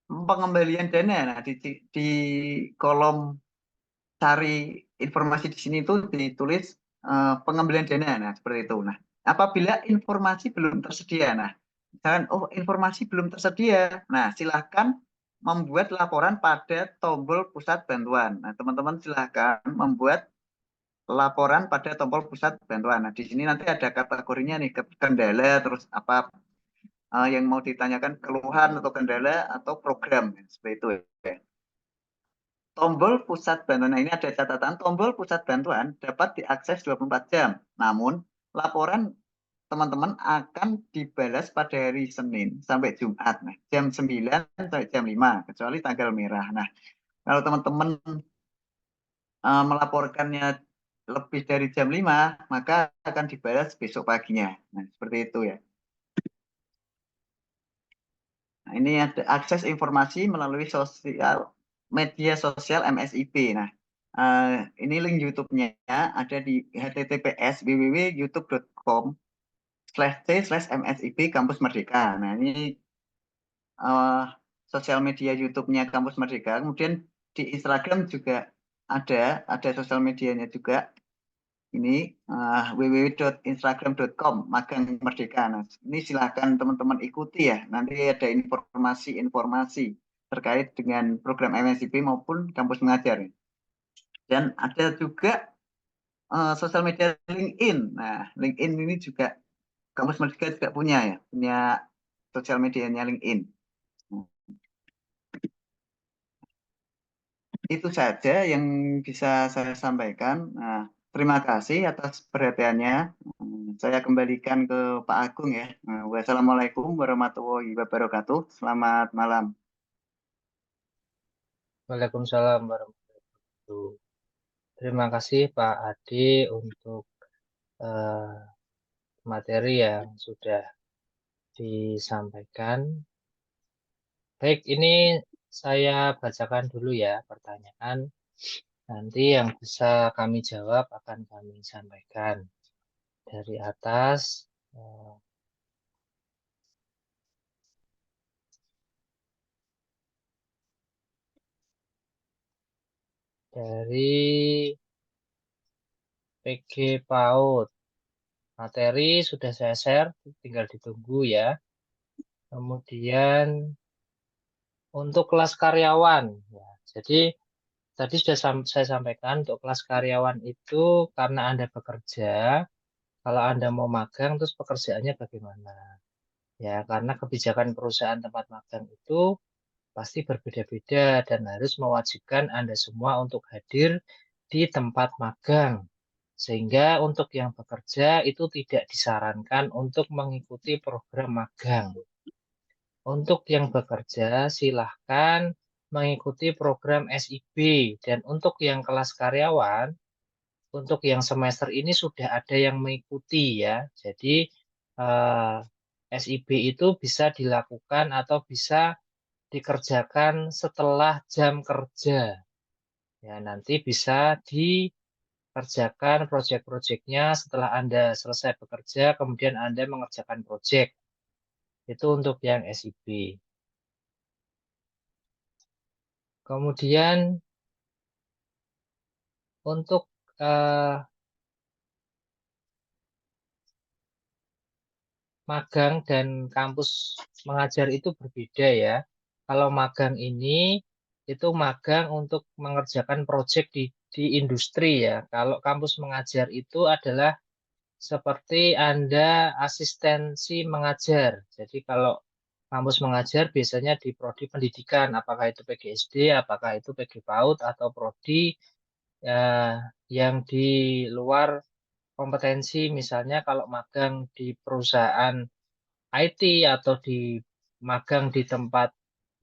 pengembalian dana. Nah di kolom cari informasi di sini itu ditulis pengembalian dana. Nah seperti itu. Nah apabila informasi belum tersedia, nah misalkan informasi belum tersedia, nah silahkan membuat laporan pada tombol pusat bantuan. Nah teman-teman silahkan membuat laporan pada tombol pusat bantuan. Nah di sini nanti ada kategorinya nih, kendala, terus apa yang mau ditanyakan, keluhan atau kendala atau program, seperti itu ya. Tombol pusat bantuan, nah ini ada catatan, tombol pusat bantuan dapat diakses 24 jam. Namun, laporan teman-teman akan dibalas pada hari Senin sampai Jumat. Nah, jam 9 sampai jam 5, kecuali tanggal merah. Nah, kalau teman-teman melaporkannya lebih dari jam 5, maka akan dibalas besok paginya. Nah, seperti itu ya. Nah, ini ada akses informasi melalui media sosial MSIP. Nah, ini link YouTube-nya ada di https://www.youtube.com/c/MSIP Kampus Merdeka. Nah, ini sosial media YouTube-nya Kampus Merdeka. Kemudian di Instagram juga ada sosial medianya juga. Ini www.instagram.com Magang Merdeka. Nah, ini silakan teman-teman ikuti ya. Nanti ada informasi-informasi terkait dengan program MSIP maupun kampus mengajar. Dan ada juga sosial media LinkedIn. Nah, LinkedIn ini juga kampus Merdeka juga punya sosial medianya LinkedIn. Itu saja yang bisa saya sampaikan. Nah, terima kasih atas perhatiannya. Saya kembalikan ke Pak Agung ya. Wassalamualaikum warahmatullahi wabarakatuh. Selamat malam. Waalaikumsalam warahmatullahi wabarakatuh. Terima kasih Pak Adi untuk materi yang sudah disampaikan. Baik, ini saya bacakan dulu ya pertanyaan. Nanti yang bisa kami jawab akan kami sampaikan. Dari atas, dari PG PAUD. Materi sudah saya share, tinggal ditunggu ya. Kemudian untuk kelas karyawan, ya, jadi tadi sudah saya sampaikan untuk kelas karyawan itu karena Anda bekerja, kalau Anda mau magang terus pekerjaannya bagaimana? Ya, karena kebijakan perusahaan tempat magang itu pasti berbeda-beda dan harus mewajibkan Anda semua untuk hadir di tempat magang. Sehingga untuk yang bekerja itu tidak disarankan untuk mengikuti program magang. Untuk yang bekerja, silahkan mengikuti program SIB. Dan untuk yang kelas karyawan, untuk yang semester ini sudah ada yang mengikuti ya. Jadi SIB itu bisa dilakukan atau bisa dikerjakan setelah jam kerja. Ya, nanti bisa dikerjakan proyek-proyeknya setelah Anda selesai bekerja, kemudian Anda mengerjakan proyek. Itu untuk yang SIB. Kemudian untuk magang dan kampus mengajar itu berbeda ya. Kalau magang ini itu magang untuk mengerjakan proyek di industri ya. Kalau kampus mengajar itu adalah seperti Anda asistensi mengajar. Jadi kalau kampus mengajar biasanya di prodi pendidikan, apakah itu PGSD, apakah itu PG PAUD atau prodi yang di luar kompetensi, misalnya kalau magang di perusahaan IT atau di magang di tempat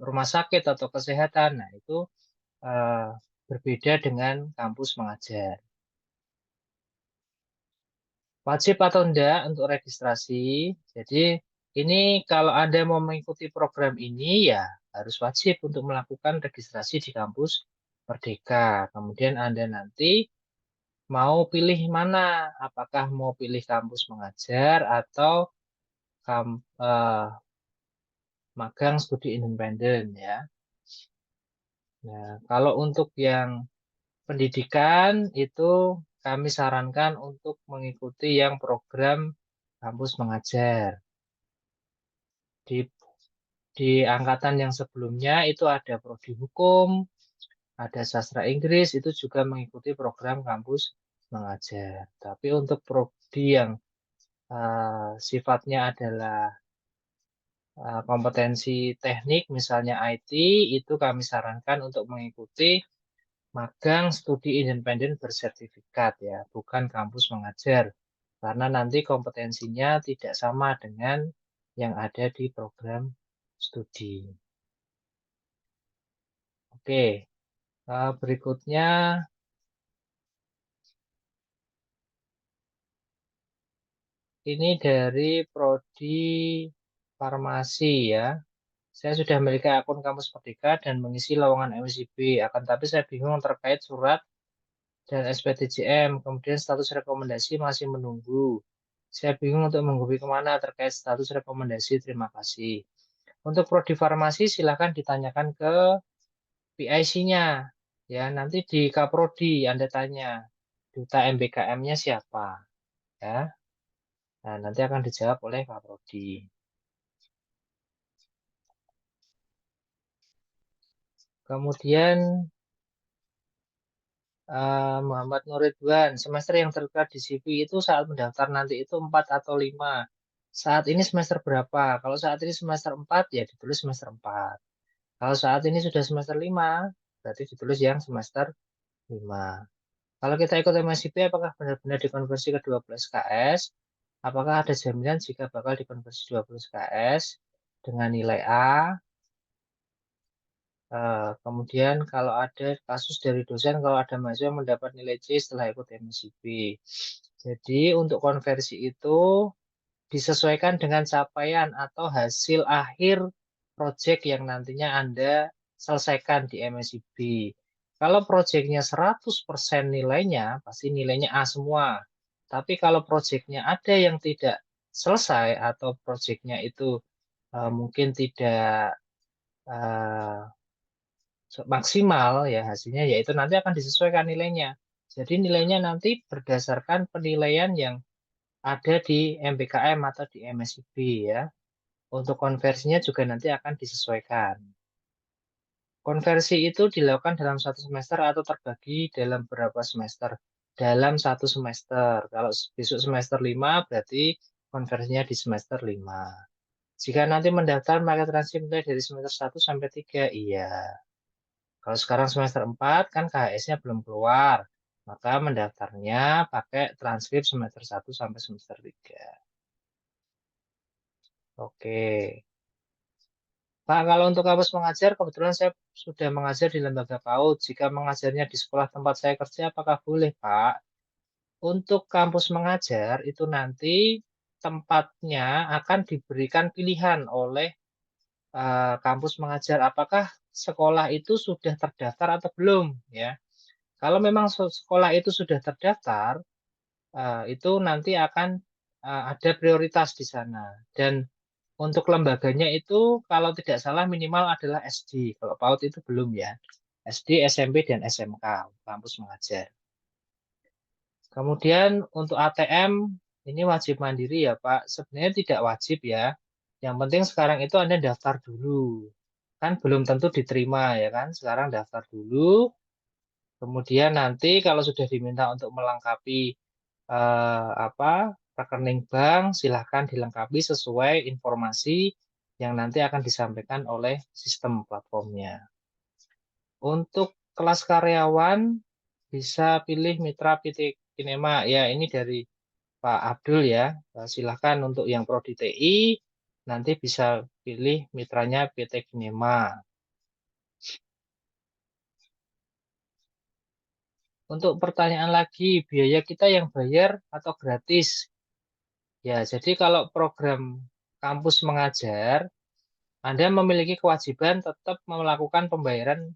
rumah sakit atau kesehatan, nah itu berbeda dengan kampus mengajar. Wajib atau enggak untuk registrasi? Jadi Ini kalau Anda mau mengikuti program ini ya harus wajib untuk melakukan registrasi di kampus Merdeka. Kemudian Anda nanti mau pilih mana, apakah mau pilih kampus mengajar atau magang studi independen ya. Nah, kalau untuk yang pendidikan itu kami sarankan untuk mengikuti yang program kampus mengajar. Di angkatan yang sebelumnya itu ada prodi hukum, ada sastra Inggris, itu juga mengikuti program kampus mengajar. Tapi untuk prodi yang sifatnya adalah kompetensi teknik, misalnya IT, itu kami sarankan untuk mengikuti magang studi independen bersertifikat ya, bukan kampus mengajar. Karena nanti kompetensinya tidak sama dengan yang ada di program studi. Oke, berikutnya ini dari prodi farmasi ya. Saya sudah memiliki akun Kampus Merdeka dan mengisi lowongan MSIB. Akan tapi saya bingung terkait surat dan SPTJM. Kemudian status rekomendasi masih menunggu. Saya bingung untuk menghubungi kemana terkait status rekomendasi. Terima kasih. Untuk prodi farmasi silahkan ditanyakan ke PIC-nya. Ya, nanti di Kaprodi Anda tanya duta MBKM-nya siapa. Ya. Nah, nanti akan dijawab oleh Kaprodi. Kemudian Muhammad Nuridwan, semester yang tertera di CV itu saat mendaftar nanti itu 4 atau 5. Saat ini semester berapa? Kalau saat ini semester 4 ya ditulis semester 4. Kalau saat ini sudah semester 5, berarti ditulis yang semester 5. Kalau kita ikut MSIP, apakah benar-benar dikonversi ke 12 KS? Apakah ada jaminan jika bakal dikonversi 12 KS dengan nilai A? Kemudian kalau ada kasus dari dosen, kalau ada mahasiswa mendapat nilai C setelah ikut MSIP. Jadi untuk konversi itu disesuaikan dengan capaian atau hasil akhir proyek yang nantinya Anda selesaikan di MSIP. Kalau proyeknya 100% nilainya, pasti nilainya A semua. Tapi kalau proyeknya ada yang tidak selesai atau proyeknya itu mungkin tidak maksimal ya hasilnya, yaitu nanti akan disesuaikan nilainya. Jadi nilainya nanti berdasarkan penilaian yang ada di MBKM atau di MSIB ya. Untuk konversinya juga nanti akan disesuaikan. Konversi itu dilakukan dalam satu semester atau terbagi dalam beberapa semester. Dalam satu semester. Kalau besok semester 5 berarti konversinya di semester 5. Jika nanti mendaftar pakai transkrip mulai dari semester 1 sampai 3, iya. Kalau sekarang semester 4 kan KHS-nya belum keluar. Maka mendaftarnya pakai transkrip semester 1 sampai semester 3. Oke. Pak, kalau untuk kampus mengajar, kebetulan saya sudah mengajar di lembaga PAUD. Jika mengajarnya di sekolah tempat saya kerja, apakah boleh, Pak? Untuk kampus mengajar, itu nanti tempatnya akan diberikan pilihan oleh kampus mengajar. Apakah sekolah itu sudah terdaftar atau belum? Ya. Kalau memang sekolah itu sudah terdaftar, itu nanti akan ada prioritas di sana. Dan untuk lembaganya itu kalau tidak salah minimal adalah SD. Kalau PAUD itu belum ya. SD, SMP, dan SMK, kampus mengajar. Kemudian untuk ATM, ini wajib mandiri ya Pak. Sebenarnya tidak wajib ya. Yang penting sekarang itu Anda daftar dulu. Kan belum tentu diterima ya kan. Sekarang daftar dulu. Kemudian nanti kalau sudah diminta untuk melengkapi rekening bank, silahkan dilengkapi sesuai informasi yang nanti akan disampaikan oleh sistem platformnya. Untuk kelas karyawan bisa pilih mitra PT Kinema. Ya, ini dari Pak Abdul ya. Silahkan untuk yang prodi TI nanti bisa pilih mitranya PT Kinema. Untuk pertanyaan lagi, biaya kita yang bayar atau gratis? Ya, jadi kalau program kampus mengajar, Anda memiliki kewajiban tetap melakukan pembayaran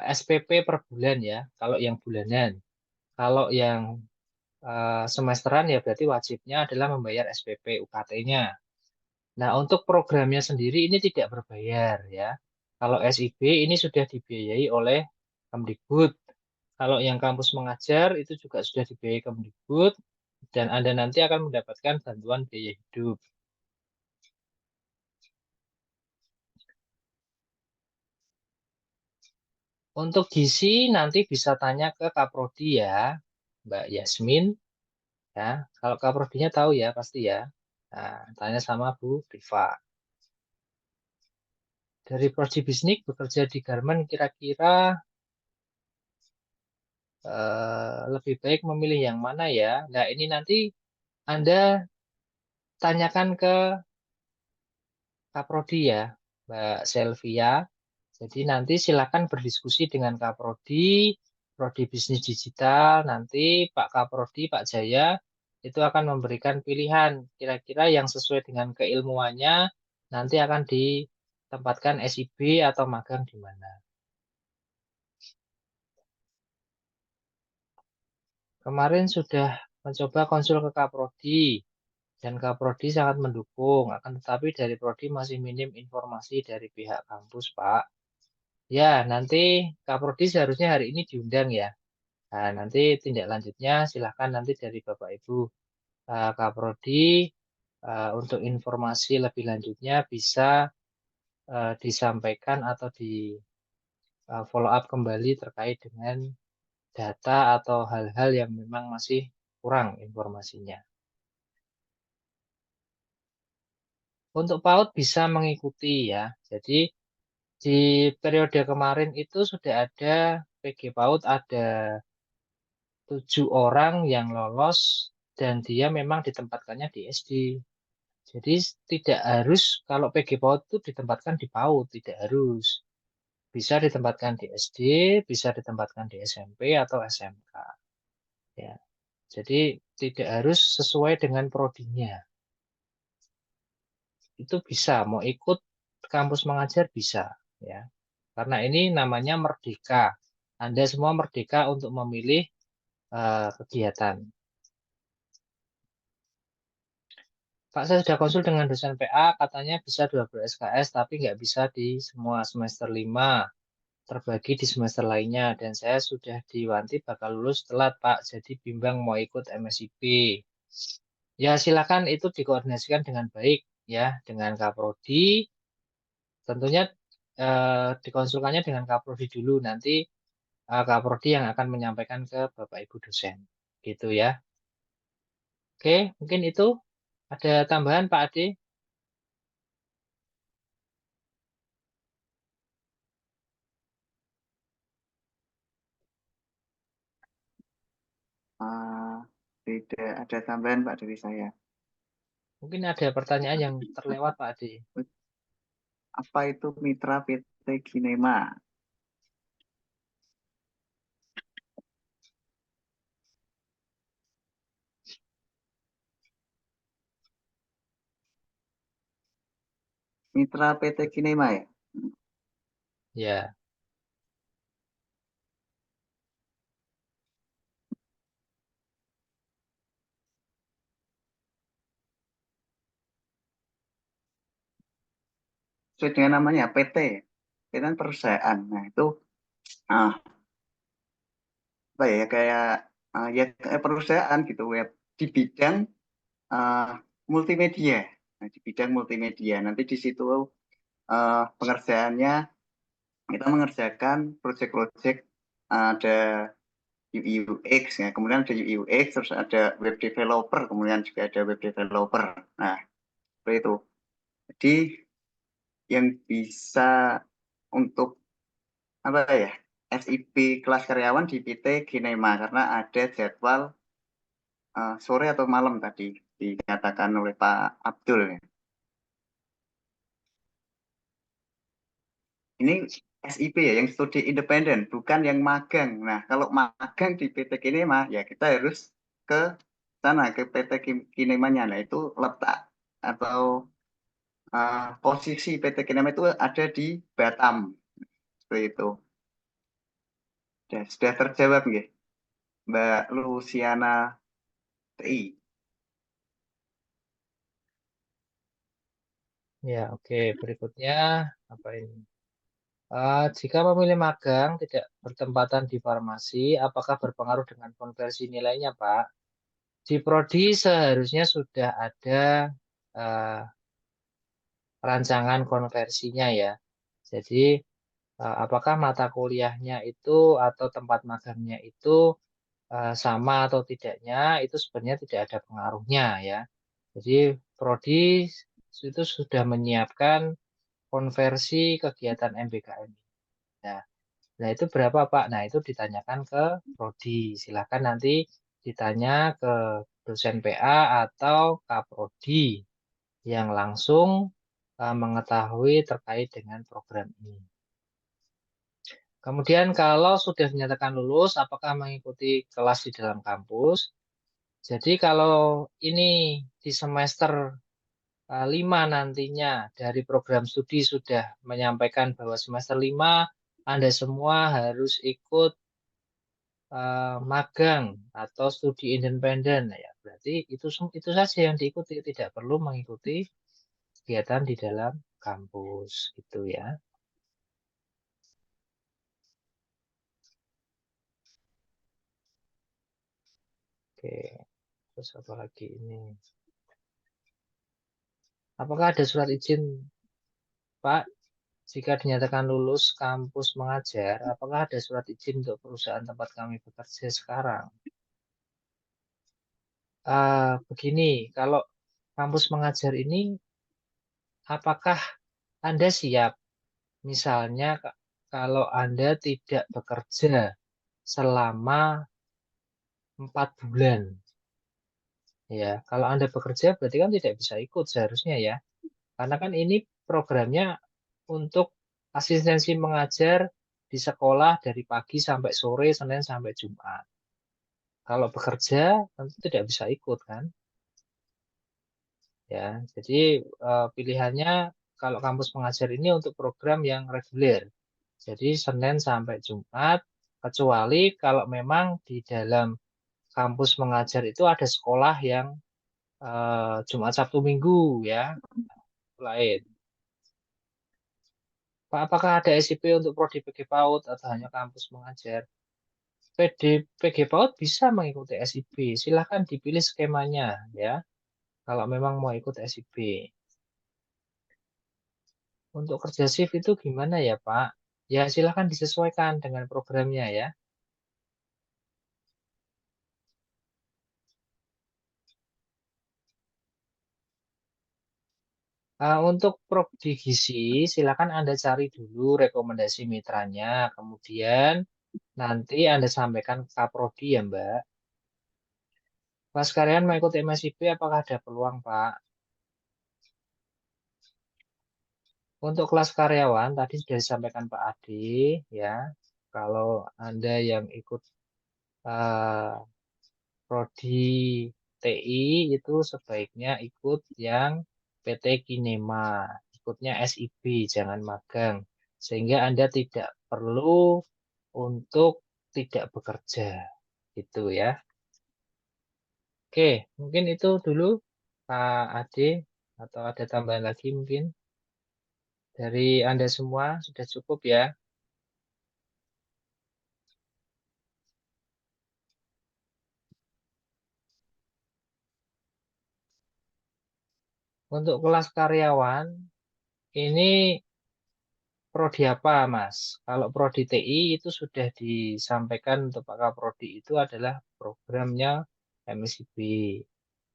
SPP per bulan ya, kalau yang bulanan. Kalau yang semesteran ya berarti wajibnya adalah membayar SPP UKT-nya. Nah, untuk programnya sendiri ini tidak berbayar ya. Kalau SIB ini sudah dibiayai oleh Kemdikbud. Kalau yang kampus mengajar itu juga sudah dibiayai Kemdikbud dan Anda nanti akan mendapatkan bantuan biaya hidup. Untuk gizi nanti bisa tanya ke Kaprodi ya, Mbak Yasmin. Ya, kalau Kaprodinya tahu ya pasti ya. Nah, tanya sama Bu Rifa. Dari Prodi Bisnik bekerja di Garmen kira-kira lebih baik memilih yang mana ya? Nah, ini nanti Anda tanyakan ke Kaprodi ya, Mbak Selvia. Jadi nanti silakan berdiskusi dengan Kaprodi, Prodi Bisnis Digital. Nanti Pak Kaprodi, Pak Jaya itu akan memberikan pilihan kira-kira yang sesuai dengan keilmuannya nanti akan ditempatkan SIB atau magang di mana. Kemarin sudah mencoba konsul ke Kaprodi dan Kaprodi sangat mendukung, akan tetapi dari Prodi masih minim informasi dari pihak kampus, Pak. Ya, nanti Kaprodi seharusnya hari ini diundang ya. Nah, nanti tindak lanjutnya silahkan nanti dari Bapak Ibu Kaprodi untuk informasi lebih lanjutnya bisa disampaikan atau di follow up kembali terkait dengan data atau hal-hal yang memang masih kurang informasinya. Untuk PAUD bisa mengikuti ya. Jadi di periode kemarin itu sudah ada PG PAUD ada 7 orang yang lolos dan dia memang ditempatkannya di SD. Jadi tidak harus kalau PG PAUD itu ditempatkan di PAUD, tidak harus. Bisa ditempatkan di SD, bisa ditempatkan di SMP atau SMK. Ya. Jadi tidak harus sesuai dengan prodinya. Itu bisa, mau ikut kampus mengajar bisa ya. Karena ini namanya merdeka. Anda semua merdeka untuk memilih kegiatan. Pak, saya sudah konsul dengan dosen PA, katanya bisa 12 SKS, tapi nggak bisa di semua semester 5, terbagi di semester lainnya. Dan saya sudah diwanti bakal lulus telat, Pak, jadi bimbang mau ikut MSIP. Ya, silakan itu dikoordinasikan dengan baik, ya, dengan Kaprodi. Tentunya dikonsulkannya dengan Kaprodi dulu, nanti Kaprodi yang akan menyampaikan ke Bapak Ibu dosen. Gitu ya. Oke, mungkin itu. Ada tambahan Pak Ade? Tidak ada tambahan Pak dari saya. Mungkin ada pertanyaan yang terlewat Pak Ade. Apa itu mitra PT Kinema? Mitra PT Kinema ya? Ya. Sesuai dengan namanya PT. Itu kan perusahaan. Nah, itu apa ya kayak ya kayak perusahaan gitu web di bidang multimedia. Nah, di bidang multimedia. Nanti di situ pengerjaannya kita mengerjakan proyek-proyek ada UI UX ya, kemudian ada UI UX, terus ada web developer, kemudian juga ada web developer. Nah, seperti itu. Jadi yang bisa untuk apa ya SIP kelas karyawan di PT Kinema karena ada jadwal sore atau malam tadi dikatakan oleh Pak Abdul. Ini SIP ya, yang studi independen, bukan yang magang. Nah, kalau magang di PT Kinema, ya kita harus ke sana, ke PT Kinemanya. Nah, itu letak atau posisi PT Kinema itu ada di Batam. Seperti itu. Sudah terjawab nggih, Mbak Luciana TI. Ya, oke. Berikutnya apa ini? Jika pemilih magang tidak bertempatan di farmasi, apakah berpengaruh dengan konversi nilainya, Pak? Di prodi seharusnya sudah ada eh, rancangan konversinya ya. Jadi, apakah mata kuliahnya itu atau tempat magangnya itu sama atau tidaknya, itu sebenarnya tidak ada pengaruhnya ya. Jadi, prodi itu sudah menyiapkan konversi kegiatan MBKM. Nah, nah itu berapa Pak? Nah itu ditanyakan ke prodi. Silakan nanti ditanya ke dosen PA atau Kaprodi yang langsung mengetahui terkait dengan program ini. Kemudian kalau sudah dinyatakan lulus, apakah mengikuti kelas di dalam kampus? Jadi kalau ini di semester 5 nantinya dari program studi sudah menyampaikan bahwa semester 5 Anda semua harus ikut magang atau studi independen ya berarti itu saja yang diikuti, tidak perlu mengikuti kegiatan di dalam kampus gitu ya. Oke, terus apa lagi ini? Apakah ada surat izin, Pak? Jika dinyatakan lulus kampus mengajar, apakah ada surat izin untuk perusahaan tempat kami bekerja sekarang? Begini, kalau kampus mengajar ini, apakah Anda siap? Misalnya, kalau Anda tidak bekerja selama 4 bulan, ya, kalau Anda bekerja berarti kan tidak bisa ikut seharusnya ya, karena kan ini programnya untuk asistensi mengajar di sekolah dari pagi sampai sore, Senin sampai Jumat. Kalau bekerja tentu tidak bisa ikut kan, ya. Jadi pilihannya kalau kampus mengajar ini untuk program yang reguler. Jadi Senin sampai Jumat, kecuali kalau memang di dalam kampus mengajar itu ada sekolah yang Jumat Sabtu Minggu ya, lain. Pak, apakah ada SIP untuk prodi PG PAUD atau hanya kampus mengajar? PG PAUD bisa mengikuti SIP, silahkan dipilih skemanya ya, kalau memang mau ikut SIP. Untuk kerja shift itu gimana ya Pak? Ya silahkan disesuaikan dengan programnya ya. Untuk prodi gizi, silakan Anda cari dulu rekomendasi mitranya, kemudian nanti Anda sampaikan ke Kaprodi ya Mbak. Pas kalian mau ikut MSIP, apakah ada peluang Pak? Untuk kelas karyawan, tadi sudah disampaikan Pak Ade, ya. Kalau Anda yang ikut prodi TI, itu sebaiknya ikut yang PT Kinema. Ikutnya SIB, jangan magang. Sehingga Anda tidak perlu untuk tidak bekerja. Gitu ya. Oke, mungkin itu dulu Pak Ade. Atau ada tambahan lagi mungkin? Dari Anda semua sudah cukup ya. Untuk kelas karyawan, ini prodi apa, Mas? Kalau prodi TI itu sudah disampaikan untuk Pak Kaprodi itu adalah programnya MSIB.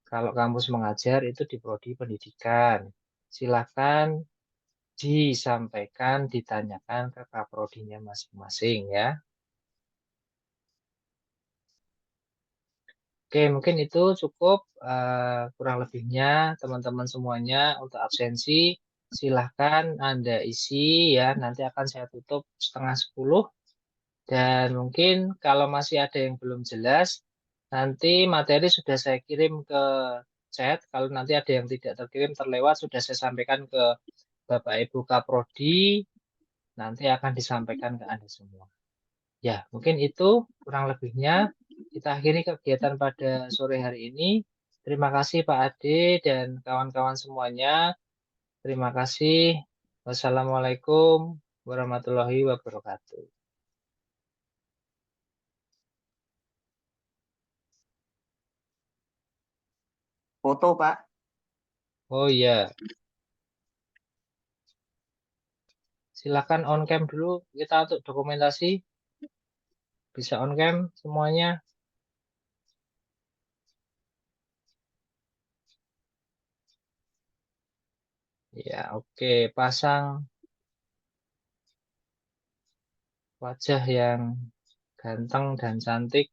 Kalau kampus mengajar itu di prodi pendidikan. Silakan disampaikan, ditanyakan ke Kaprodinya masing-masing ya. Oke, mungkin itu cukup kurang lebihnya teman-teman semuanya untuk absensi. Silahkan Anda isi ya, nanti akan saya tutup 9:30. Dan mungkin kalau masih ada yang belum jelas, nanti materi sudah saya kirim ke chat. Kalau nanti ada yang tidak terkirim terlewat, sudah saya sampaikan ke Bapak Ibu Kaprodi, nanti akan disampaikan ke Anda semua. Ya, mungkin itu kurang lebihnya. Kita akhiri kegiatan pada sore hari ini. Terima kasih Pak Ade dan kawan-kawan semuanya. Terima kasih. Wassalamualaikum warahmatullahi wabarakatuh. Foto, Pak. Oh iya, silakan on cam dulu kita untuk dokumentasi. Bisa on cam semuanya. Ya, oke. Pasang wajah yang ganteng dan cantik.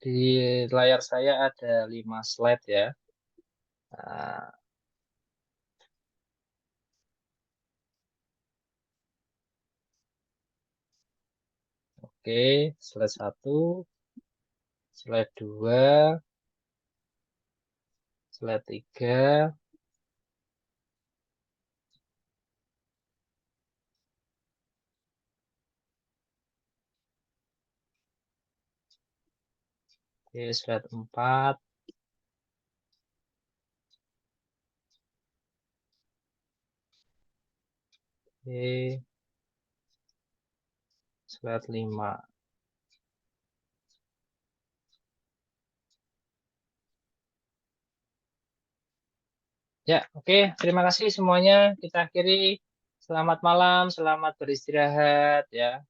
Di layar saya ada 5 slide ya. Nah, oke, slide 1, slide 2, slide 3, oke, slide 4, oke, slide 5. Ya, oke. Terima kasih semuanya. Kita akhiri. Selamat malam, selamat beristirahat ya.